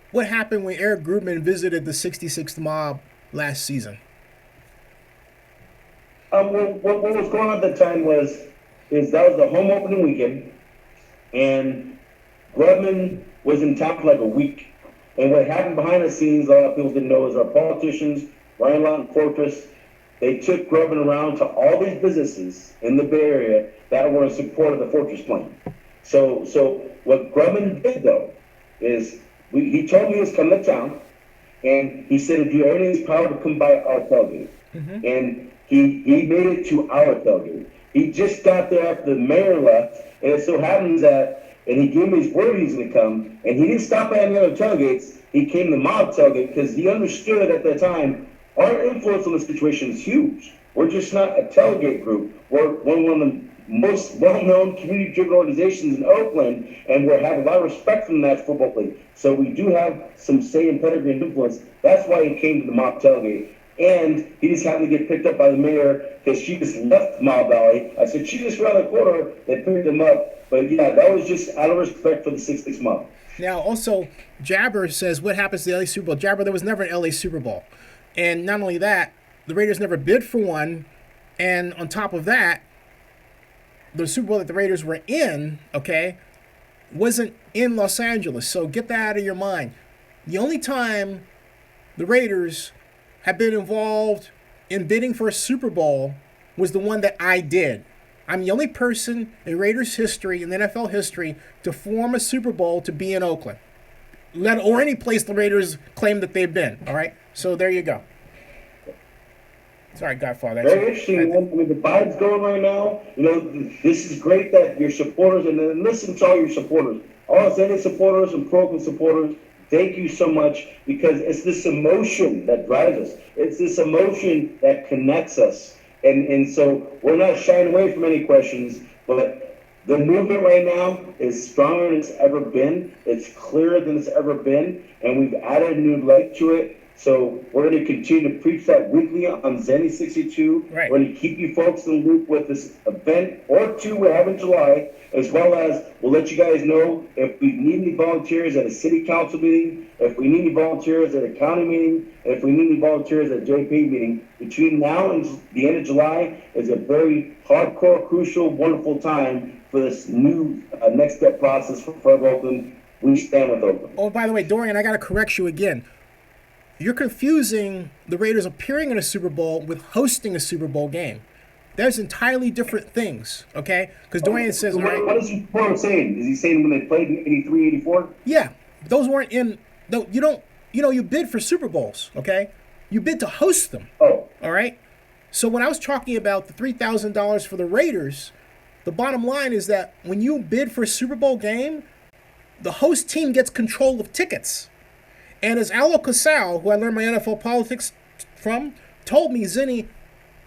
what happened when Eric Grubman visited the 66th Mob last season. What was going on at the time was that was the home opening weekend, and Grubman was in town for like a week. And what happened behind the scenes, a lot of people didn't know, is our politicians, Ryan Lott and Fortress, they took Grubman around to all these businesses in the Bay Area that were in support of the Fortress plan. So what Grubman did, though, is he told me he was coming to town, and he said he'd do everything in his power to come by our tailgate. Mm-hmm. And he made it to our tailgate. He just got there after the mayor left, and it so happens that, and he gave me his word he's going to come, and he didn't stop at any other tailgates. He came to Mob tailgate because he understood at that time our influence on the situation is huge. We're just not a tailgate group. We're one of the most well-known community-driven organizations in Oakland, and we have a lot of respect from the National Football League. So we do have some say in pedigree and influence. That's why he came to the Mob tailgate. And he just happened to get picked up by the mayor because she just left Mob Valley. I said, she just around the corner. They picked him up. But yeah, that was just out of respect for the 6-6 Mob. Now, also, Jabber says, what happens to the LA Super Bowl? Jabber, there was never an LA Super Bowl. And not only that, the Raiders never bid for one. And on top of that, the Super Bowl that the Raiders were in, wasn't in Los Angeles. So get that out of your mind. The only time the Raiders have been involved in bidding for a Super Bowl was the one that I did. I'm the only person in Raiders history, in NFL history, to form a Super Bowl to be in Oakland. Or any place the Raiders claim that they've been, all right? So there you go. Sorry, Godfather. Very interesting, man. I mean, the vibe's going right now. You know, this is great that your supporters, and then listen to all your supporters, all Zenit supporters and Pro supporters. Thank you so much, because it's this emotion that drives us. It's this emotion that connects us. And so we're not shying away from any questions, but the movement right now is stronger than it's ever been. It's clearer than it's ever been, and we've added a new leg to it. So we're going to continue to preach that weekly on Zenny 62. Right. We're going to keep you folks in the loop with this event or two we have in July, as well as we'll let you guys know if we need any volunteers at a city council meeting, if we need any volunteers at a county meeting, if we need any volunteers at a JP meeting. Between now and the end of July is a very hardcore, crucial, wonderful time for this new next step process for Oakland. We stand with Oakland. Oh, by the way, Dorian, I got to correct you again. You're confusing the Raiders appearing in a Super Bowl with hosting a Super Bowl game. There's entirely different things, okay? Because Dorian says... So what is he saying? Is he saying when they played in 83, 84? Yeah, those weren't in... You don't... You know, you bid for Super Bowls, okay? You bid to host them, all right? So when I was talking about the $3,000 for the Raiders, the bottom line is that when you bid for a Super Bowl game, the host team gets control of tickets. And as Alo Casal, who I learned my NFL politics from, told me, Zinni,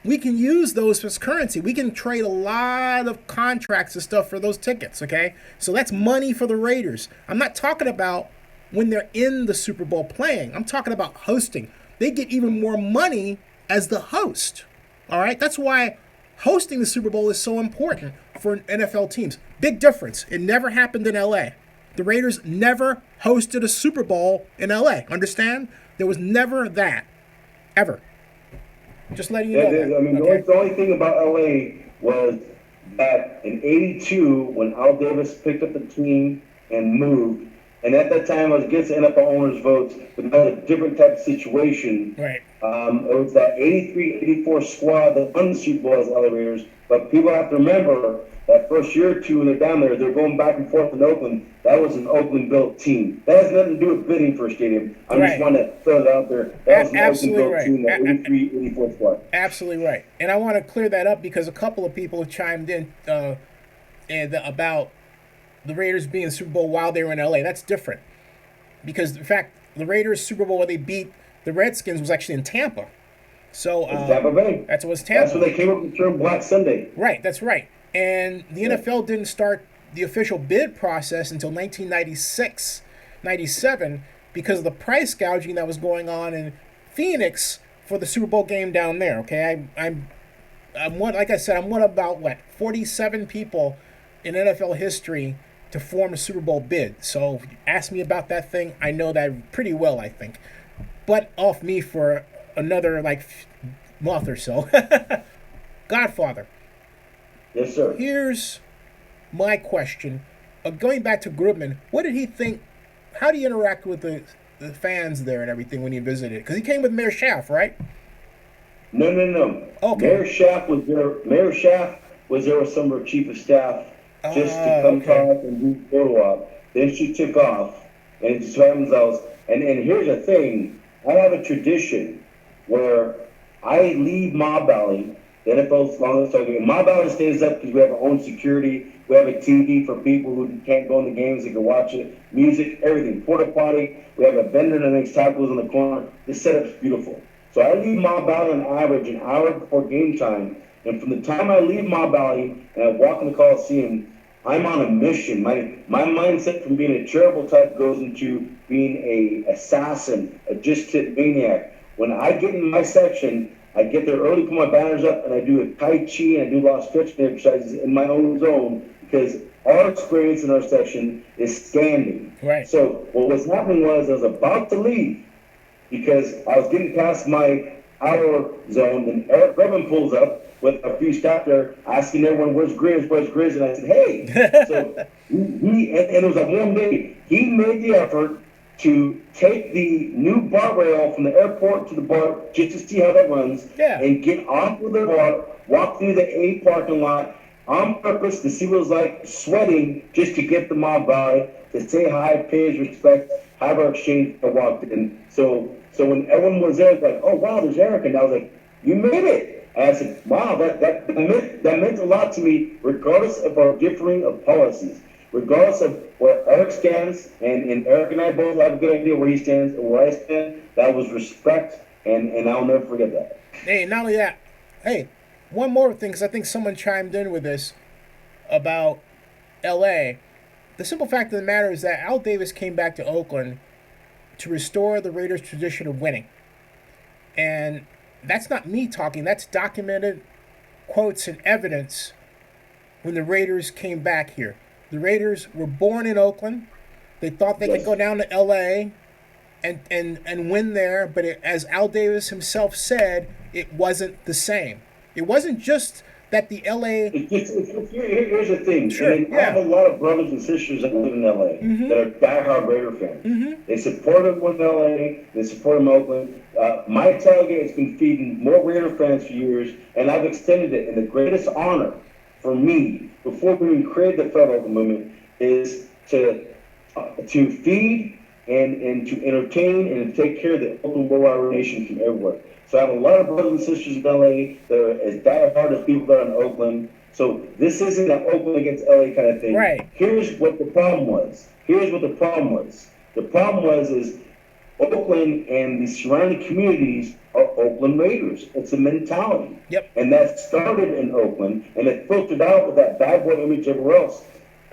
we can use those as currency. We can trade a lot of contracts and stuff for those tickets, okay? So that's money for the Raiders. I'm not talking about when they're in the Super Bowl playing. I'm talking about hosting. They get even more money as the host, all right? That's why hosting the Super Bowl is so important for NFL teams. Big difference. It never happened in L.A. The Raiders never hosted a Super Bowl in L.A. Understand? There was never that. Ever. Just letting you know that. I mean, okay? The only thing about L.A. was that in 82, when Al Davis picked up the team and moved, and at that time I was against the NFL owners' votes, but that was a different type of situation. Right. It was that 83-84 squad that won the Super Bowl as LA Raiders, but people have to remember that first year or two when they're down there, they're going back and forth in Oakland. That was an Oakland-built team. That has nothing to do with bidding for a stadium. I'm just wanting to throw it out there. That was an Oakland-built team, that 83-84 squad. Absolutely right. And I want to clear that up because a couple of people have chimed in about the Raiders being in the Super Bowl while they were in L.A. That's different. Because, in fact, the Raiders' Super Bowl where they beat the Redskins was actually in Tampa. So Tampa Bay. That was Tampa. That's when they came up with the term Black Sunday. Right, that's right. And the NFL didn't start the official bid process until 1996, 97, because of the price gouging that was going on in Phoenix for the Super Bowl game down there. Okay, I'm one, like I said, I'm one of about 47 people in NFL history to form a Super Bowl bid. So if you ask me about that thing, I know that pretty well, I think. But off me for another month or so. Godfather. Yes, sir. Here's my question. Going back to Grubman, what did he think? How do you interact with the fans there and everything when you visited? Because he came with Mayor Schaaf, right? No. Okay. Mayor Schaaf was there. Mayor Schaaf was there with some of her chief of staff just to come talk and do photo op. Then she took off, and it just happens else. And here's the thing: I have a tradition where I leave Mob Valley. The NFL's longest talking. Mob Valley stays up because we have our own security. We have a TV for people who can't go in the games. They can watch it. Music, everything. Porta potty. We have a vendor that makes tacos in the corner. This setup's beautiful. So I leave Mob Valley on average an hour before game time. And from the time I leave Mob Valley and I walk in the Coliseum, I'm on a mission. My mindset from being a charitable type goes into being a assassin, a just-hit maniac. When I get in my section, I get there early, put my banners up, and I do a Tai Chi and I do a lot of stretching exercises in my own zone because our experience in our section is standing. Right. So what was happening was I was about to leave because I was getting past my hour zone, and Eric Grubman pulls up with a few staff there asking everyone, where's Grizz? And I said, hey. So and it was a warm day. He made the effort to take the new BART rail from the airport to the BART just to see how that runs, and get off of the BART, walk through the A parking lot on purpose to see what it was like, sweating just to get the mob by, to say hi, pay his respect, have our exchange. I walked in. So when everyone was there, it's like, oh wow, there's Eric, and I was like, You made it. And I said, wow, that meant a lot to me, regardless of our differing of policies, regardless of where Eric stands, and Eric and I both have a good idea where he stands and where I stand. That was respect, and I'll never forget that. Hey, not only that, hey, one more thing, because I think someone chimed in with this about L.A. The simple fact of the matter is that Al Davis came back to Oakland to restore the Raiders' tradition of winning. And that's not me talking, that's documented quotes and evidence when the Raiders came back here. The Raiders were born in Oakland. They thought they could go down to LA and win there, but as Al Davis himself said, it wasn't the same. It wasn't just that the LA. Here's the thing. Sure, I mean, I have a lot of brothers and sisters that live in LA that are diehard Raider fans. They support them in LA. They support them in Oakland. My tailgate has been feeding more Raider fans for years, and I've extended it. And the greatest honor for me, before we even created the Federal Movement, is to feed and to entertain and to take care of the Oakland Worldwide Nation from everywhere. So I have a lot of brothers and sisters in LA that are as diehard as people that are in Oakland. So this isn't an Oakland against LA kind of thing. Right. Here's what the problem was. The problem was Oakland and the surrounding communities are Oakland Raiders. It's a mentality. Yep. And that started in Oakland, and it filtered out with that bad boy image everywhere else.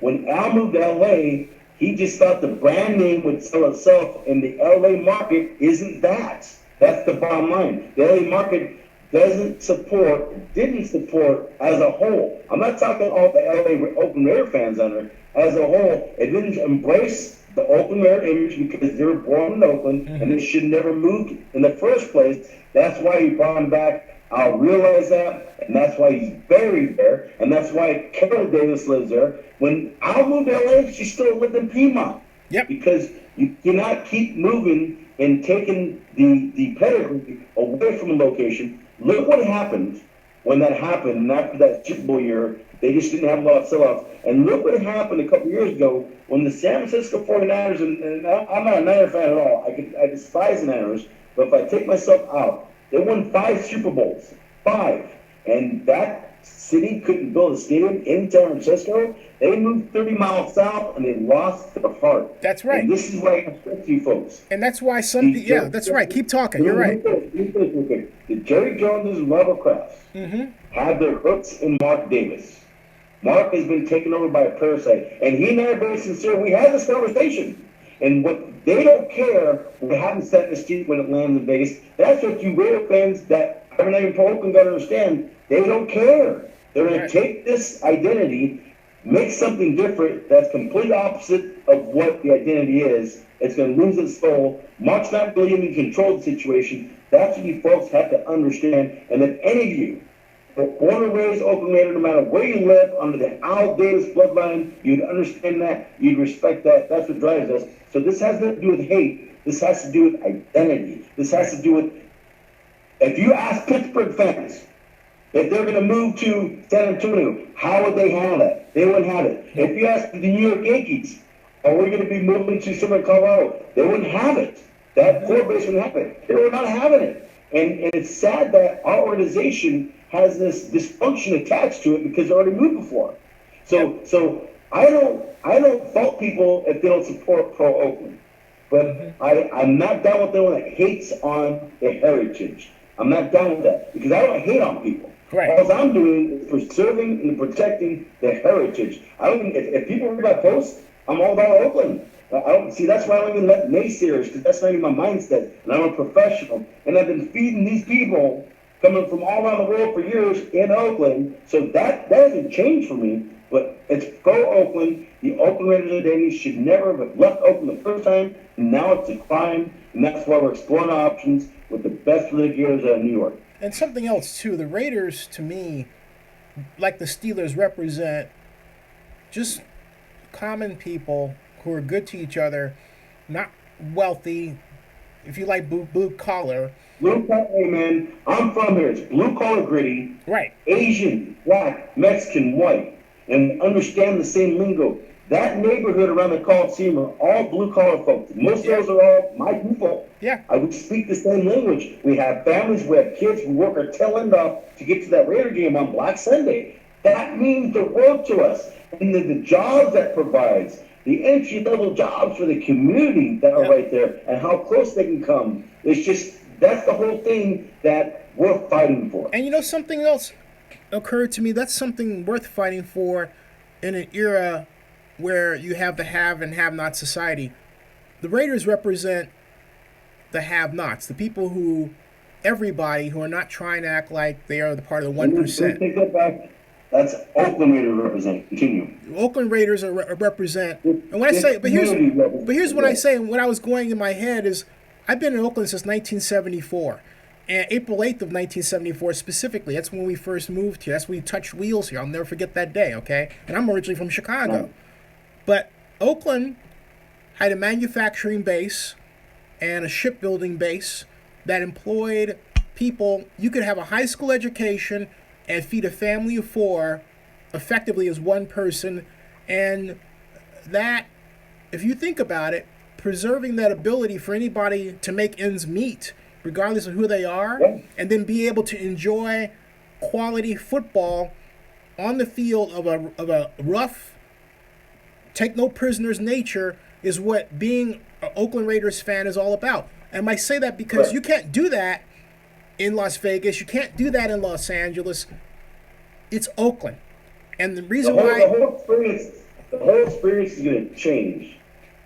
When Al moved to LA, he just thought the brand name would sell itself, and the LA market isn't that. That's the bottom line. The LA market didn't support as a whole. I'm not talking all the LA Oakland Raider fans on there. As a whole, it didn't embrace the Oakland Raider image because they were born in Oakland and they should never moved in the first place. That's why he brought him back. I'll realize that, and that's why he's buried there, and that's why Carol Davis lives there. When Al moved to LA, she still lived in Piedmont. Yep. Because you cannot keep moving and taking the pedigree away from a location. Look what happened when that happened, and after that Super Bowl year, they just didn't have a lot of sellouts. And look what happened a couple years ago when the San Francisco 49ers, and I'm not a Niner fan at all. I despise the Niners, but if I take myself out, they won 5 Super Bowls. 5. And that city couldn't build a stadium in San Francisco. They moved 30 miles south, and they lost their heart. That's right. And this is why I respect you folks. And that's why that's right. Keep talking. You're right. The Jerry Joneses and Robert Kraft had their hooks in Mark Davis. Mark has been taken over by a parasite. And he and I are very sincere. We had this conversation. And what they don't care, we haven't set the street when it lands in Vegas. That's what you Raider fans that are not even Oakland got to understand. They don't care. They're going to take this identity, make something different that's complete opposite of what the identity is. It's going to lose its soul. Mark's not really even control the situation. That's what you folks have to understand. And if any of you were born and raised Oakland Raider, no matter where you live, under the Al Davis bloodline, you'd understand that. You'd respect that. That's what drives us. So this has nothing to do with hate. This has to do with identity. This has to do with, if you ask Pittsburgh fans, if they're going to move to San Antonio, how would they handle that? They wouldn't have it. If you ask the New York Yankees, are we going to be moving to somewhere in Colorado? They wouldn't have it. That core base wouldn't have it. They were not having it. And it's sad that our organization has this dysfunction attached to it because they already moved before. So I don't fault people if they don't support pro Oakland. But I'm not down with anyone that hates on the heritage. I'm not down with that because I don't hate on people. Right. All I'm doing is preserving and protecting the heritage. If people read my posts, I'm all about Oakland. I don't see. That's why I don't even let naysayers, because that's not even my mindset. And I'm a professional, and I've been feeding these people coming from all around the world for years in Oakland. So that hasn't changed for me. But it's pro Oakland. The Oakland Raiders and Dandies should never have left Oakland the first time. And now it's a crime, and that's why we're exploring options with the best litigators out of New York. And something else too. The Raiders, to me, like the Steelers, represent just common people who are good to each other, not wealthy. If you like blue collar. Blue collar, hey man, I'm from here. It's blue collar gritty. Right. Asian, black, Mexican, white, and understand the same lingo. That neighborhood around the Coliseum are all blue collar folks. Most of those are all my people. Yeah. We speak the same language. We have families, we have kids, we work our tail end off to get to that Raider game on Black Sunday. That means the world to us. And the jobs that provides, the entry level jobs for the community that are right there, and how close they can come. It's just, that's the whole thing that we're fighting for. And you know, something else occurred to me. That's something worth fighting for in an era where you have the have and have not society. The Raiders represent the have nots, the people who, everybody who are not trying to act like they are the part of the 1%. Take that back. That's Oakland Raiders represent. Continue. Oakland Raiders represent. And when I say, but here's what I say. And what I was going in my head is, I've been in Oakland since 1974. And April 8th of 1974 specifically, that's when we first moved here. That's when we touched wheels here. I'll never forget that day, okay? And I'm originally from Chicago. Right. But Oakland had a manufacturing base and a shipbuilding base that employed people. You could have a high school education and feed a family of 4 effectively as one person. And that, if you think about it, preserving that ability for anybody to make ends meet, regardless of who they are, and then be able to enjoy quality football on the field of a rough, take no prisoners nature, is what being an Oakland Raiders fan is all about. And I say that because you can't do that in Las Vegas. You can't do that in Los Angeles. It's Oakland. And the reason why... The whole experience is going to change.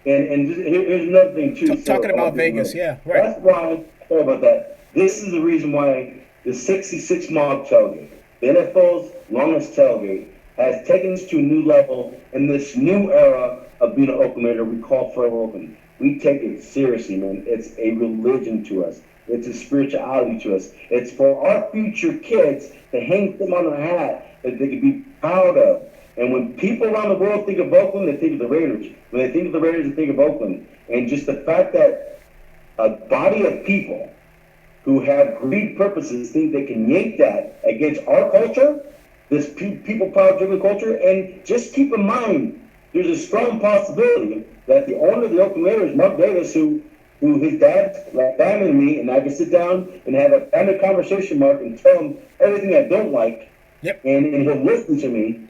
And here's another thing, too. Talking about Vegas, yeah. Right. That's why, sorry about that. This is the reason why the 66 mile tailgate, the NFL's longest tailgate, has taken us to a new level in this new era of being an Oakland Raider. We call Forever Oakland. We take it seriously, man. It's a religion to us. It's a spirituality to us. It's for our future kids to hang them on their hat that they can be proud of. And when people around the world think of Oakland, they think of the Raiders. When they think of the Raiders, they think of Oakland. And just the fact that a body of people who have greed purposes think they can yank that against our culture, this people power driven culture. And just keep in mind, there's a strong possibility that the owner of the Oakland Raiders, Mark Davis, who his dad's like family to me, and I can sit down and have a family conversation, Mark, and tell him everything I don't like, and he'll listen to me.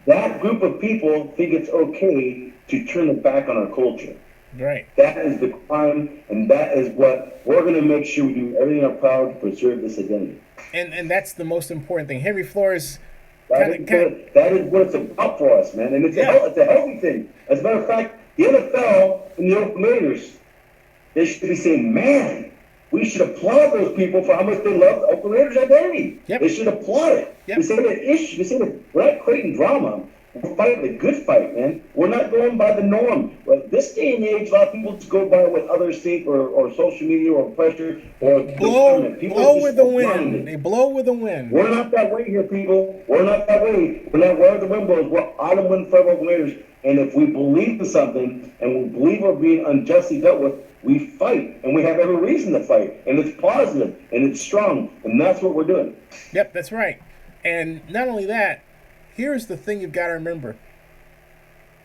That group of people think it's okay to turn it back on our culture. Right. That is the crime, and that is what we're going to make sure we do everything in our power to preserve this identity. And that's the most important thing. Henry Flores... That is what it's about for us, man. And it's a healthy thing. As a matter of fact, the NFL and the Oakland Raiders, they should be saying, man, we should applaud those people for how much they love the Oakland Raiders identity. They should applaud it. We say that we're not creating drama. We're fighting the good fight, man. We're not going by the norm. Well, this day and age, a lot of people just go by what others think or social media or pressure or blow with the wind. They blow with the wind. We're not that way here, people. We're not that way. We're not where the wind blows. We're autumn wind forever Oakland Raiders. And if we believe in something and we believe we're being unjustly dealt with, we fight. And we have every reason to fight. And it's positive and it's strong. And that's what we're doing. Yep, that's right. And not only that, here's the thing you've got to remember.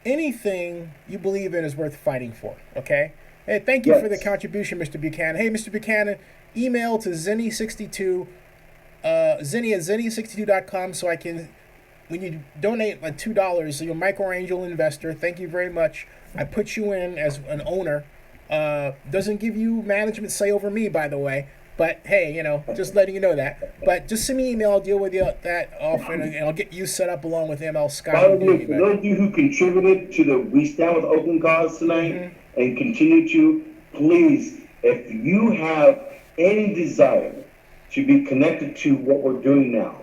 Anything you believe in is worth fighting for, okay? Hey, thank you for the contribution, Mr. Buchanan. Hey, Mr. Buchanan, email to Zinny62, Zinny at Zinny62.com so I can, when you donate like $2, you're a micro-angel investor. Thank you very much. I put you in as an owner. Doesn't give you management say over me, by the way. But hey, just letting you know that. But just send me an email. I'll deal with that often, and I'll get you set up along with ML Scott. For those of you who contributed to the We Stand with Oakland cause tonight and continue to, please, if you have any desire to be connected to what we're doing now,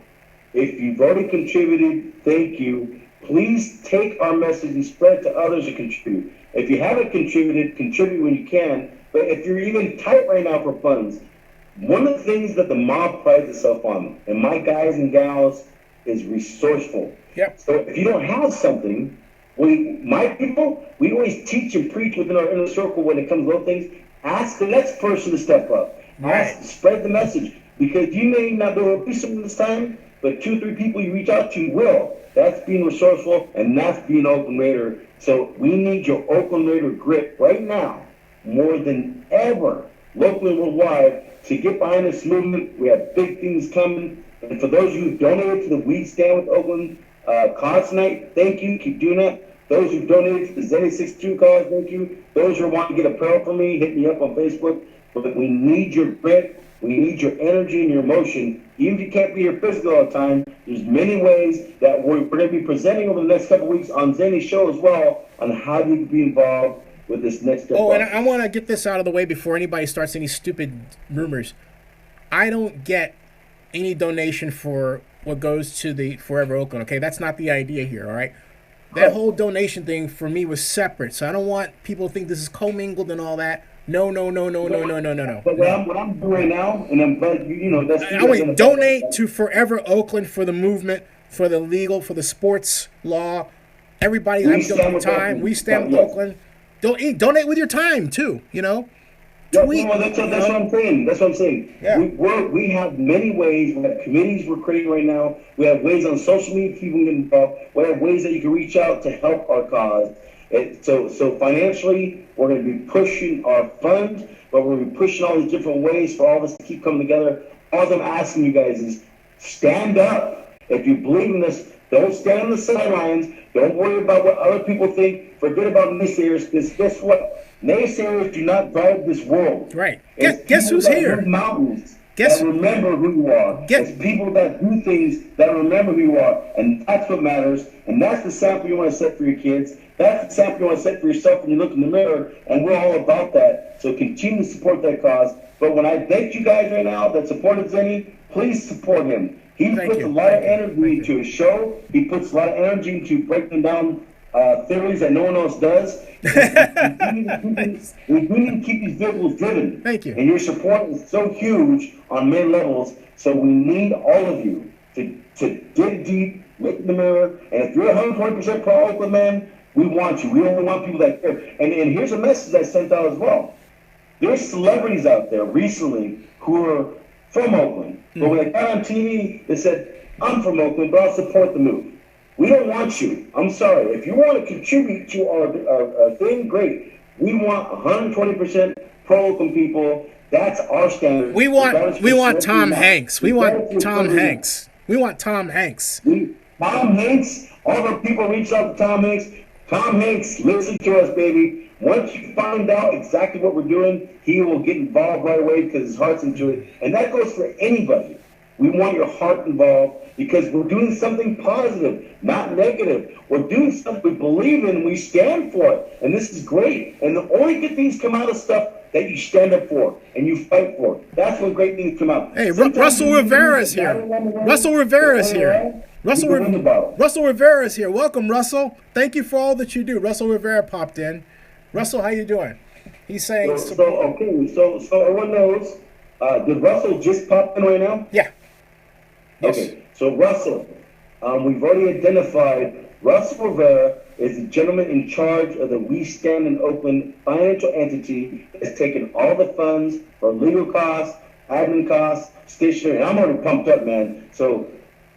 if you've already contributed, thank you. Please take our message and spread it to others who contribute. If you haven't contributed, contribute when you can. But if you're even tight right now for funds, one of the things that the mob prides itself on, and my guys and gals, is resourceful. So if you don't have something, my people, we always teach and preach within our inner circle when it comes to those things. Ask the next person to step up. Spread the message. Because you may not be able to do something this time, but 2 or 3 people you reach out to will. That's being resourceful, and that's being Oakland Raider. So we need your Oakland Raider grit right now, more than ever, locally and worldwide, to get behind this movement. We have big things coming. And for those who donated to the We Stand with Oakland cause tonight, thank you. Keep doing that. Those who donated to the Zenny62 cause, thank you. Those who want to get apparel from me, hit me up on Facebook. But we need your grit. We need your energy and your emotion. Even if you can't be here physically all the time, there's many ways that we're going to be presenting over the next couple of weeks on Zenny's show as well on how you can be involved with this next step. Oh, and I want to get this out of the way before anybody starts any stupid rumors. I don't get any donation for what goes to the Forever Oakland, okay? That's not the idea here, all right? That whole donation thing for me was separate, so I don't want people to think this is commingled and all that. No. But what I'm doing right now, and I'm glad that's. I want donate to Forever Oakland for the movement, for the legal, for the sports law. Everybody, we stand with time. We stand with Oakland. Donate with your time too. Tweet. That's what I'm saying. That's what I'm saying. Yeah. We have many ways. We have committees we're creating right now. We have ways on social media people can get involved. We have ways that you can reach out to help our cause. So financially, we're going to be pushing our funds, but we're going to be pushing all these different ways for all of us to keep coming together. All I'm asking you guys is stand up. If you believe in this, don't stand on the sidelines. Don't worry about what other people think. Forget about naysayers, because guess what? Naysayers do not drive this world. Right. Guess who's here? Mountains that remember who you are. It's people that do things that remember who you are. And that's what matters. And that's the sample you want to set for your kids. That's the sample you want to set for yourself when you look in the mirror. And we're all about that. So continue to support that cause. But when I thank you guys right now that supported Zenny, please support him. He puts a lot of energy into his show. He puts a lot of energy into breaking down theories that no one else does. We need to keep these vehicles driven. Thank you. And your support is so huge on many levels. So we need all of you to dig deep, look in the mirror. And if you're 120% pro Oakland, man, we want you. We only want people that care. And here's a message I sent out as well. There's celebrities out there recently who are from Oakland. But when they got on TV, they said, I'm from Oakland, but I'll support the move. We don't want you. I'm sorry. If you want to contribute to our thing, great. We want 120% pro-Oakland people. That's our standard. We want Tom Hanks. We want Tom Hanks. We want Tom Hanks. Tom Hanks, all the people reach out to Tom Hanks. Tom Hanks, listen to us, baby. Once you find out exactly what we're doing, he will get involved right away because his heart's into it. And that goes for anybody. We want your heart involved because we're doing something positive, not negative. We're doing something we believe in and we stand for it. And this is great. And the only good things come out of stuff that you stand up for and you fight for. That's when great things come out. Hey, Russell Rivera's here. Russell Rivera's here. Russell Rivera's here. Welcome, Russell. Thank you for all that you do. Russell Rivera popped in. Russell, how you doing? He's saying... So everyone knows, did Russell just pop in right now? Yeah. Yes. Okay, so Russell, we've already identified Russell Rivera is the gentleman in charge of the We Stand in Oakland financial entity that's taken all the funds for legal costs, admin costs, stationery, and I'm already pumped up, man. So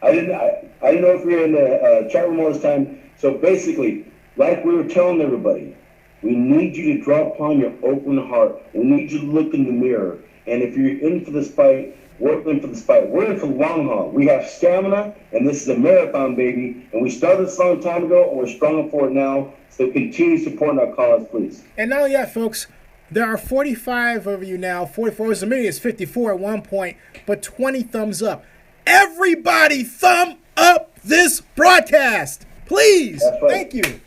I didn't know if we were in the chat room all this time. So basically, like we were telling everybody, we need you to draw upon your Oakland heart. We need you to look in the mirror. And if you're in for this fight, we're in for this fight. We're in for the long haul. We have stamina, and this is a marathon, baby. And we started this a long time ago, and we're stronger for it now. So continue supporting our cause, please. And not only that, folks, there are 45 of you now. 44, as many as 54 at one point, but 20 thumbs up. Everybody thumb up this broadcast, please. That's right. Thank you.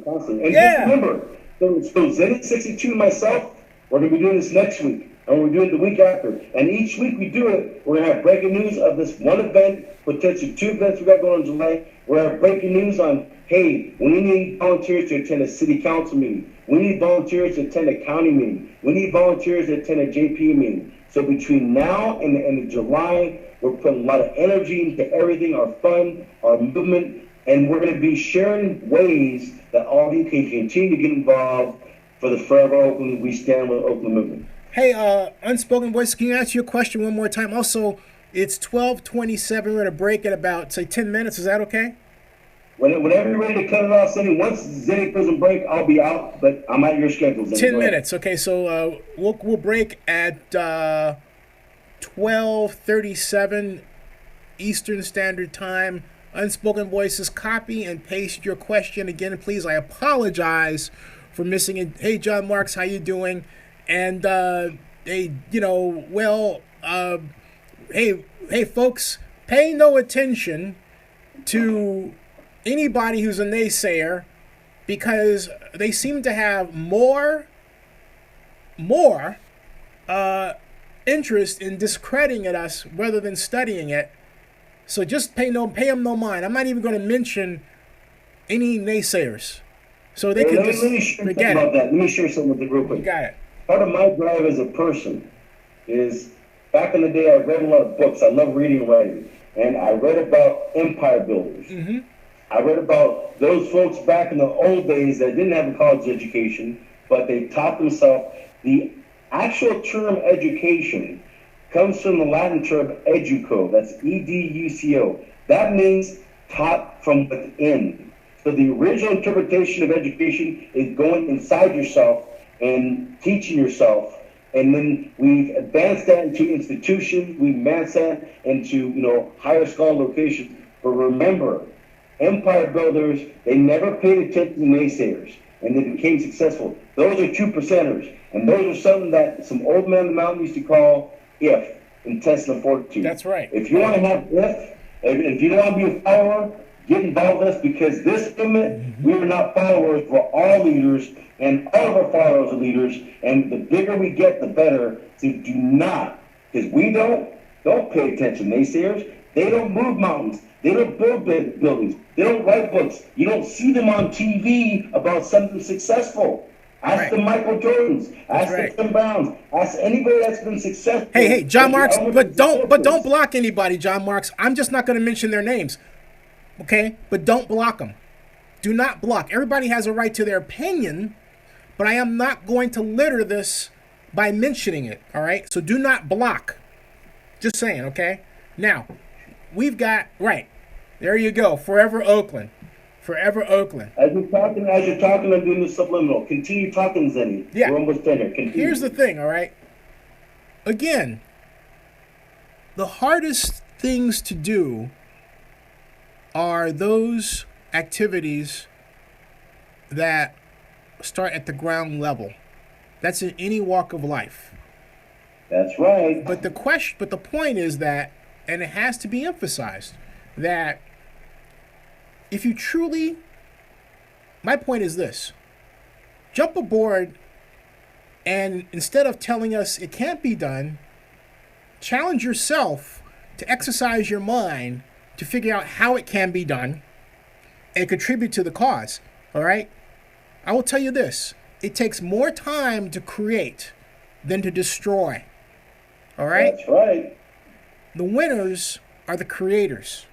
Constantly. And just remember, so Zenny62 and myself, we're going to be doing this next week. And we're doing it the week after. And each week we do it, we're going to have breaking news of this one event, potentially 2 events we got going on in July. We're going to have breaking news on, hey, we need volunteers to attend a city council meeting. We need volunteers to attend a county meeting. We need volunteers to attend a JP meeting. So between now and the end of July, we're putting a lot of energy into everything, our fun, our movement, and we're going to be sharing ways that all of you can continue to get involved for the Forever Oakland We Stand with Oakland movement. Hey, Unspoken Voice, can you ask your question one more time? Also, It's 12:27. We're going to break at about, say, 10 minutes. Is that okay? Whenever you're ready to cut it off, Zenny, once Zenny goes and break, I'll be out, but I'm at your schedule, Zenny. 10 minutes. Okay, so we'll break at 12:37 Eastern Standard Time. Unspoken Voices, copy and paste your question again, please. I apologize for missing it. Hey, John Marks, how you doing? And hey, hey, folks, pay no attention to anybody who's a naysayer, because they seem to have more interest in discrediting us rather than studying it. So just pay them no mind. I'm not even going to mention any naysayers, so they can just forget it. Let me share something with you real quick. You got it. Part of my drive as a person is, back in the day, I read a lot of books. I love reading and writing, and I read about empire builders. Mm-hmm. I read about those folks back in the old days that didn't have a college education, but they taught themselves. The actual term education comes from the Latin term educo. That's educo. That means taught from within. So the original interpretation of education is going inside yourself and teaching yourself. And then we've advanced that into institutions. We've advanced that into, higher scholar locations. But remember, empire builders, they never paid attention to naysayers, and they became successful. Those are 2%ers. And those are something that some old man on the mountain used to call if, intestinal fortitude. That's right. If you want to have if you don't want to be a follower, get involved with us, because this movement, we are not followers, we're all leaders, and all of our followers are leaders, and the bigger we get, the better. So do not, because we don't pay attention. Naysayers, they don't move mountains. They don't build buildings. They don't write books. You don't see them on TV about something successful. Ask the Michael Jordans. Ask the Tim Browns. Ask anybody that's been successful. Hey, John Marks, but don't block anybody, John Marks. I'm just not going to mention their names, okay? But don't block them. Do not block. Everybody has a right to their opinion, but I am not going to litter this by mentioning it. All right? So do not block. Just saying, okay? Now, we've got there you go. Forever Oakland. Forever Oakland. As you're talking, I'm doing the subliminal. Continue talking, Zenny. Yeah. We're almost done here. Continue. Here's the thing, all right? Again, the hardest things to do are those activities that start at the ground level. That's in any walk of life. That's right. But the point is that, and it has to be emphasized, that if you truly, my point is this: jump aboard, and instead of telling us it can't be done, challenge yourself to exercise your mind to figure out how it can be done and contribute to the cause. All right? I will tell you this: it takes more time to create than to destroy. All right? That's right. The winners are the creators.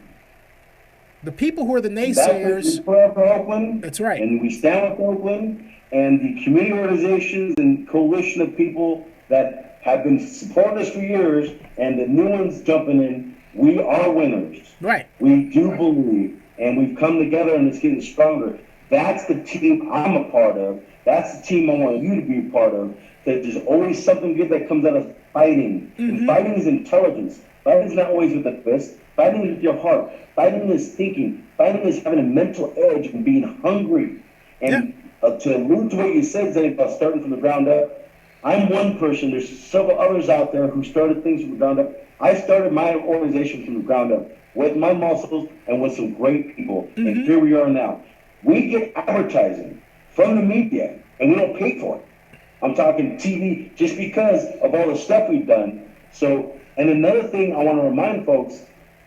The people who are the naysayers. That's Oakland. That's right. And we stand with Oakland and the community organizations and coalition of people that have been supporting us for years, and the new ones jumping in. We are winners. Right. We do believe, and we've come together, and it's getting stronger. That's the team I'm a part of. That's the team I want you to be a part of. That there's always something good that comes out of fighting. Mm-hmm. And fighting is intelligence. Fighting is not always with the fist. Fighting is with your heart. Fighting is thinking. Fighting is having a mental edge and being hungry. And to allude to what you said, Zay, about starting from the ground up, I'm one person. There's several others out there who started things from the ground up. I started my organization from the ground up with my muscles and with some great people. Mm-hmm. And here we are now. We get advertising from the media, and we don't pay for it. I'm talking TV, just because of all the stuff we've done. So, and another thing I want to remind folks,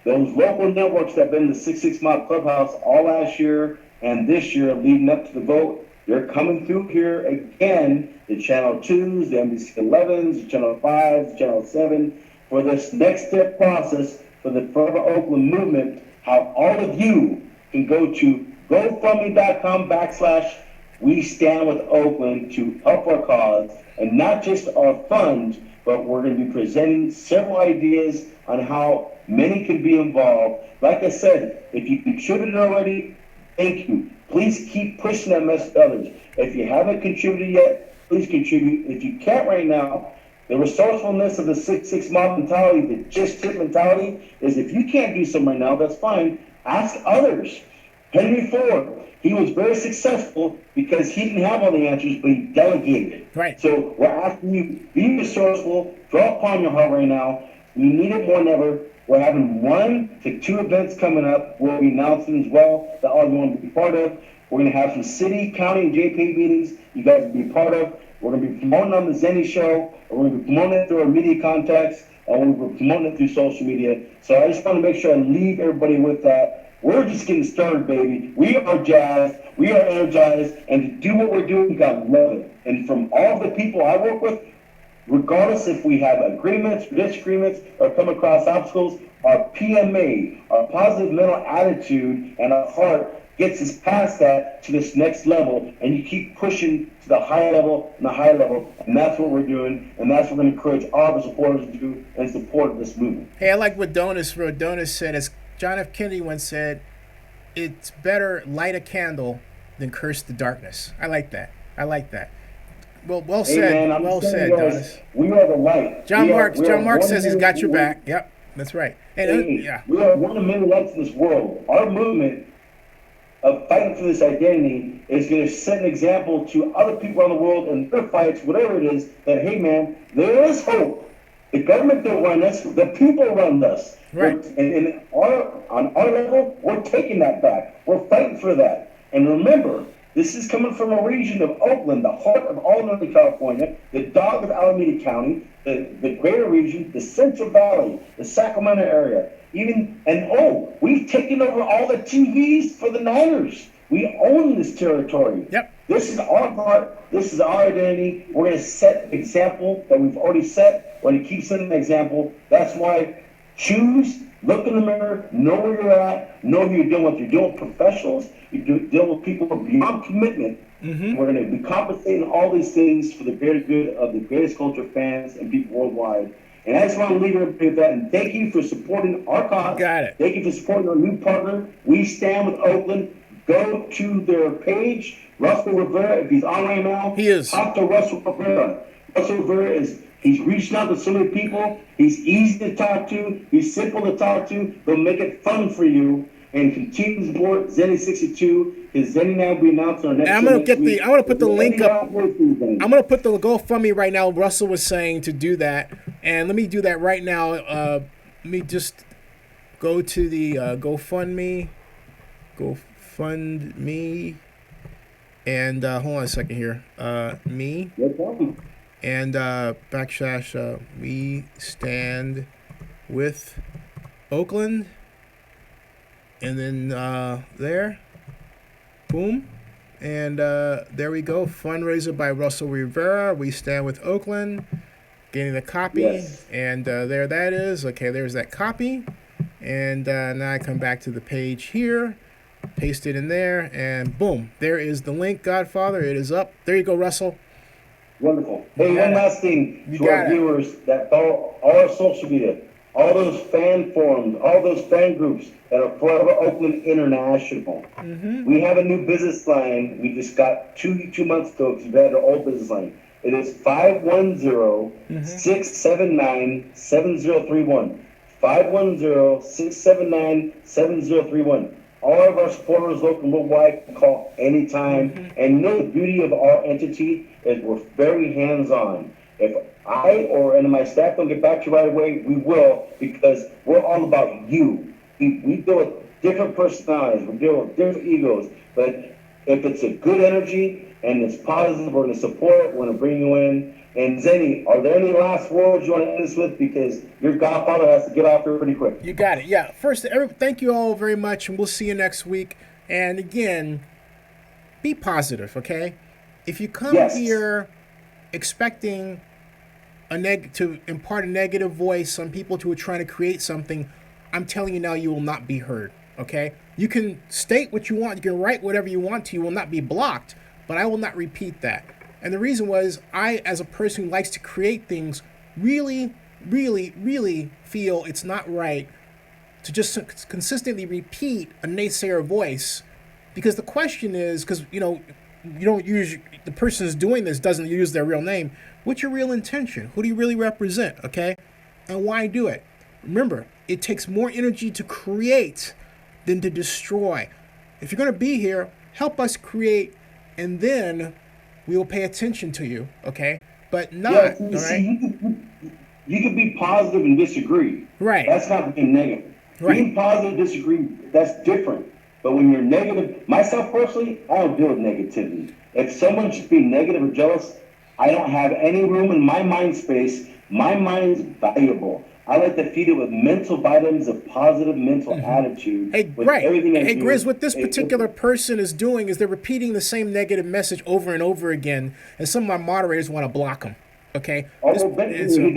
those local networks that have been in the 6 Mile Clubhouse all last year and this year leading up to the vote, they're coming through here again, the Channel 2s, the NBC 11s, the Channel 5s, the Channel 7, for this next step process for the Forever Oakland movement, how all of you can go to GoFundMe.com/ we stand with Oakland to help our cause, and not just our funds, but we're going to be presenting several ideas on how many can be involved. Like I said, if you contributed already, thank you. Please keep pushing that message to others. If you haven't contributed yet, please contribute. If you can't right now, the resourcefulness of the 6-6 mob mentality, the just tip mentality, is if you can't do something right now, that's fine. Ask others. Henry Ford, he was very successful because he didn't have all the answers, but he delegated. Right. So we're asking you, be resourceful, draw upon your heart right now. We need it more than ever. We're having 1 to 2 events coming up. We'll be announcing as well that all you want to be part of. We're going to have some city, county, and JP meetings you guys will be part of. We're going to be promoting on the Zenny Show. We're going to be promoting it through our media contacts, and we're promoting it through social media. So I just want to make sure I leave everybody with that. We're just getting started, baby. We are jazzed. We are energized. And to do what we're doing, God love it. And from all the people I work with, regardless if we have agreements, disagreements, or come across obstacles, our PMA, our positive mental attitude, and our heart gets us past that to this next level, and you keep pushing to the high level and the high level, and that's what we're doing, and that's what we're going to encourage all of our supporters to do in support of this movement. Hey, I like what Donis wrote. Donis said, as John F. Kennedy once said, it's better light a candle than curse the darkness. I like that. I like that. Well said. Hey man, well said, Donis. We are the light. John Mark says he's got your back. Yep, that's right. And, yeah. We are one of many lights in this world. Our movement of fighting for this identity is going to set an example to other people around the world in their fights, whatever it is, that, hey man, there is hope. The government don't run us, the people run us. Right. And on our level, we're taking that back. We're fighting for that. And remember, this is coming from a region of Oakland, the heart of all Northern California, the dog of Alameda County, the greater region, the Central Valley, the Sacramento area. We've taken over all the TVs for the Niners. We own this territory. Yep. This is our heart. This is our identity. We're going to set an example that we've already set. We're going to keep setting an example. That's why choose, look in the mirror, know where you're at, know who you're dealing with. You're dealing with professionals. You're dealing with people who are beyond commitment. Mm-hmm. We're going to be compensating all these things for the greater good of the greatest culture fans and people worldwide. And I just want to leave everybody with that. And thank you for supporting our cause. Got it. Thank you for supporting our new partner. We stand with Oakland. Go to their page, Russell Rivera. If he's on right now, he is. Talk to Russell Rivera. Russell Rivera he's reaching out to so many people. He's easy to talk to. He's simple to talk to. He'll make it fun for you. And continue to support Zenny 62. Because Zenny now will be announced on our next. I'm gonna put the link up. I'm gonna put the GoFundMe right now. Russell was saying to do that, and let me do that right now. Let me just go to the GoFundMe, and hold on a second here. Me. No problem. And backslash we stand with Oakland, and then there. Boom. And there we go. Fundraiser by Russell Rivera. We stand with Oakland. Getting the copy. Yes. And there that is. Okay, there's that copy. And now I come back to the page here. Paste it in there. And boom. There is the link, Godfather. It is up. There you go, Russell. Wonderful. Hey, one last thing to our viewers that follow all our social media. All those fan forums, all those fan groups that are Forever Oakland International. Mm-hmm. We have a new business line. We just got two months ago because we had our old business line. It is 510-679-7031. 510-679-7031. All of our supporters, local and worldwide, can call anytime. Mm-hmm. And you know the beauty of our entity is we're very hands-on. If I or any of my staff don't get back to you right away, we will, because we're all about you. We deal with different personalities, we deal with different egos, but if it's a good energy and it's positive, we're going to support it, we're going to bring you in. And Zenny, are there any last words you want to end this with? Because your Godfather has to get off here pretty quick. You got it. Yeah. First, thank you all very much, and we'll see you next week. And again, be positive, okay? If you come here expecting to impart a negative voice on people who are trying to create something, I'm telling you now, you will not be heard, okay? You can state what you want. You can write whatever you want to. You will not be blocked. but I will not repeat that. And the reason was, I, as a person who likes to create things, really, really, really feel it's not right to just consistently repeat a naysayer voice, because the question is, because you don't use, the person who's doing this doesn't use their real name. What's your real intention? Who do you really represent? Okay, and why do it? Remember, it takes more energy to create than to destroy. If you're going to be here, help us create, and then we will pay attention to you. Okay, but not. Yeah, all right. You could be positive and disagree. Right. That's not being negative. Right. Being positive, disagree, that's different. But when you're negative, myself personally, I don't deal with negativity. If someone's just being negative or jealous, I don't have any room in my mind space. My mind's valuable. I like to feed it with mental vitamins of positive mental attitude. Hey, right. Hey, Grizz, what this particular person is doing is they're repeating the same negative message over and over again, and some of my moderators want to block them. Okay? That's what it is. We're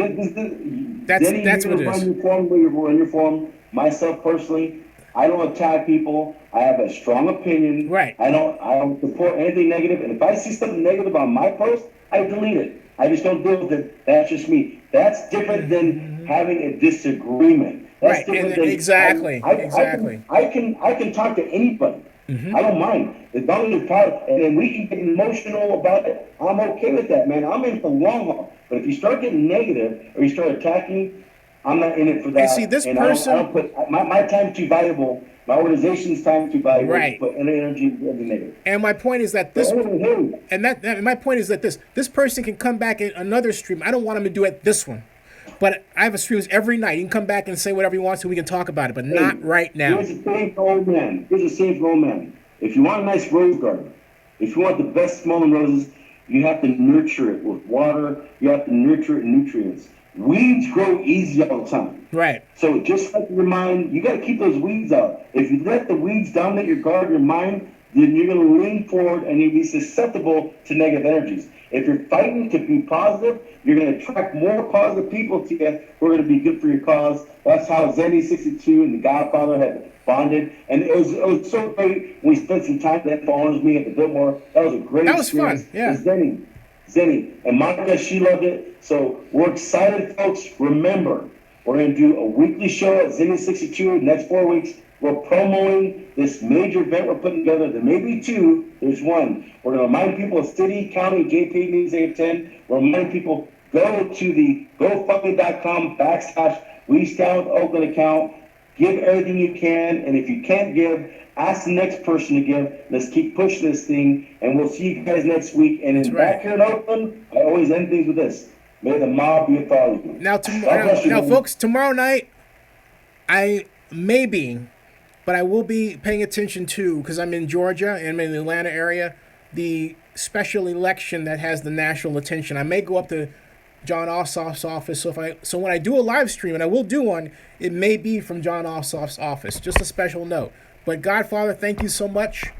in your forum. Myself personally, I don't attack people. I have a strong opinion. Right. I don't support anything negative. And if I see something negative on my post, I delete it. I just don't deal with it. That's just me. That's different than having a disagreement. That's different than exactly. I can talk to anybody. I don't mind. As long as it's positive, and then we can get emotional about it, I'm okay with that, man. I'm in for the long haul. But if you start getting negative or you start attacking, I'm not in it for that. And see, this person, I don't put my time's too valuable. My organization's time too valuable. Right. To put any energy into negative. And my point is that my point is that this person can come back in another stream. I don't want him to do it this one. But I have a streams every night. He can come back and say whatever he wants, and we can talk about it, but not right now. Here's the same for old man. If you want a nice rose garden, if you want the best smelling roses, you have to nurture it with water. You have to nurture it in nutrients. Weeds grow easy all the time. Right. So just like your mind, you got to keep those weeds out. If you let the weeds dominate your garden, your mind, then you're going to lean forward and you'll be susceptible to negative energies. If you're fighting to be positive, you're going to attract more positive people to you who are going to be good for your cause. That's how Zenny62 and the Godfather had bonded. And it was so great. We spent some time that follows me at the Biltmore. That was a great experience. Fun, yeah. Zenny. And Monica, she loved it. So we're excited, folks. Remember, we're going to do a weekly show at Zenny62 in the next 4 weeks. We're promoting this major event we're putting together. There may be two. There's one. We're going to remind people of city, county, JP meetings they attend. We're reminding people, go to the GoFundMe.com/We Stand with Oakland account. Give everything you can. And if you can't give, ask the next person to give. Let's keep pushing this thing. And we'll see you guys next week. And back here in Oakland, I always end things with this. May the mob be a part of you. Now, folks, tomorrow night, I may be, but I will be paying attention to, because I'm in Georgia and I'm in the Atlanta area, the special election that has the national attention. I may go up to John Ossoff's office. So when I do a live stream, and I will do one, it may be from John Ossoff's office. Just a special note. But Godfather, thank you so much.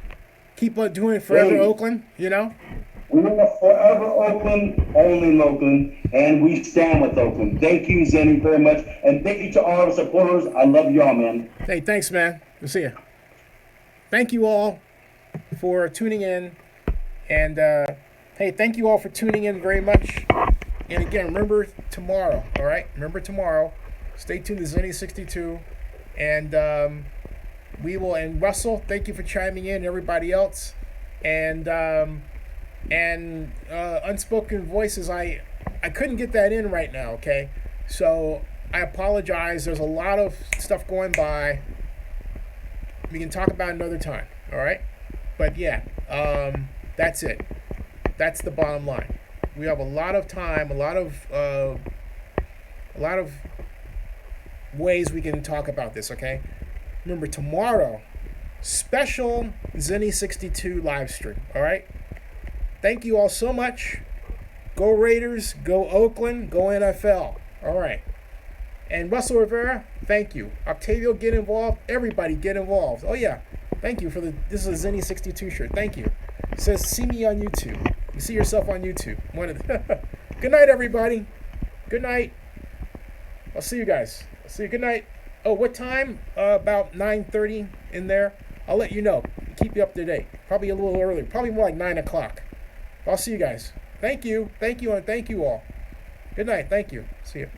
Keep on doing it forever, Oakland, We are forever Oakland, only in Oakland, and we stand with Oakland. Thank you, Zenny, very much. And thank you to all our supporters. I love you all, man. Hey, thanks, man. We'll see you. Thank you all for tuning in. And, hey, thank you all for tuning in very much. And again, remember tomorrow, all right? Remember tomorrow. Stay tuned to Zenny62. And we will, and Russell, thank you for chiming in, and everybody else. And Unspoken Voices, I couldn't get that in right now, okay? So I apologize. There's a lot of stuff going by. We can talk about it another time, all right? But yeah, that's it. That's the bottom line. We have a lot of time, a lot of ways we can talk about this, okay? Remember, tomorrow, special Zenny62 live stream, all right? Thank you all so much. Go Raiders, go Oakland, go NFL. All right. And Russell Rivera, thank you. Octavio, get involved. Everybody get involved. Oh, yeah. Thank you for this is a Zenny62 shirt. Thank you. It says, see me on YouTube. You see yourself on YouTube. Good night, everybody. Good night. I'll see you guys. I'll see you. Good night. Oh, what time? About 9:30 in there. I'll let you know. keep you up to date. Probably a little early, probably more like 9 o'clock. I'll see you guys. Thank you, and thank you all. Good night. Thank you. See you.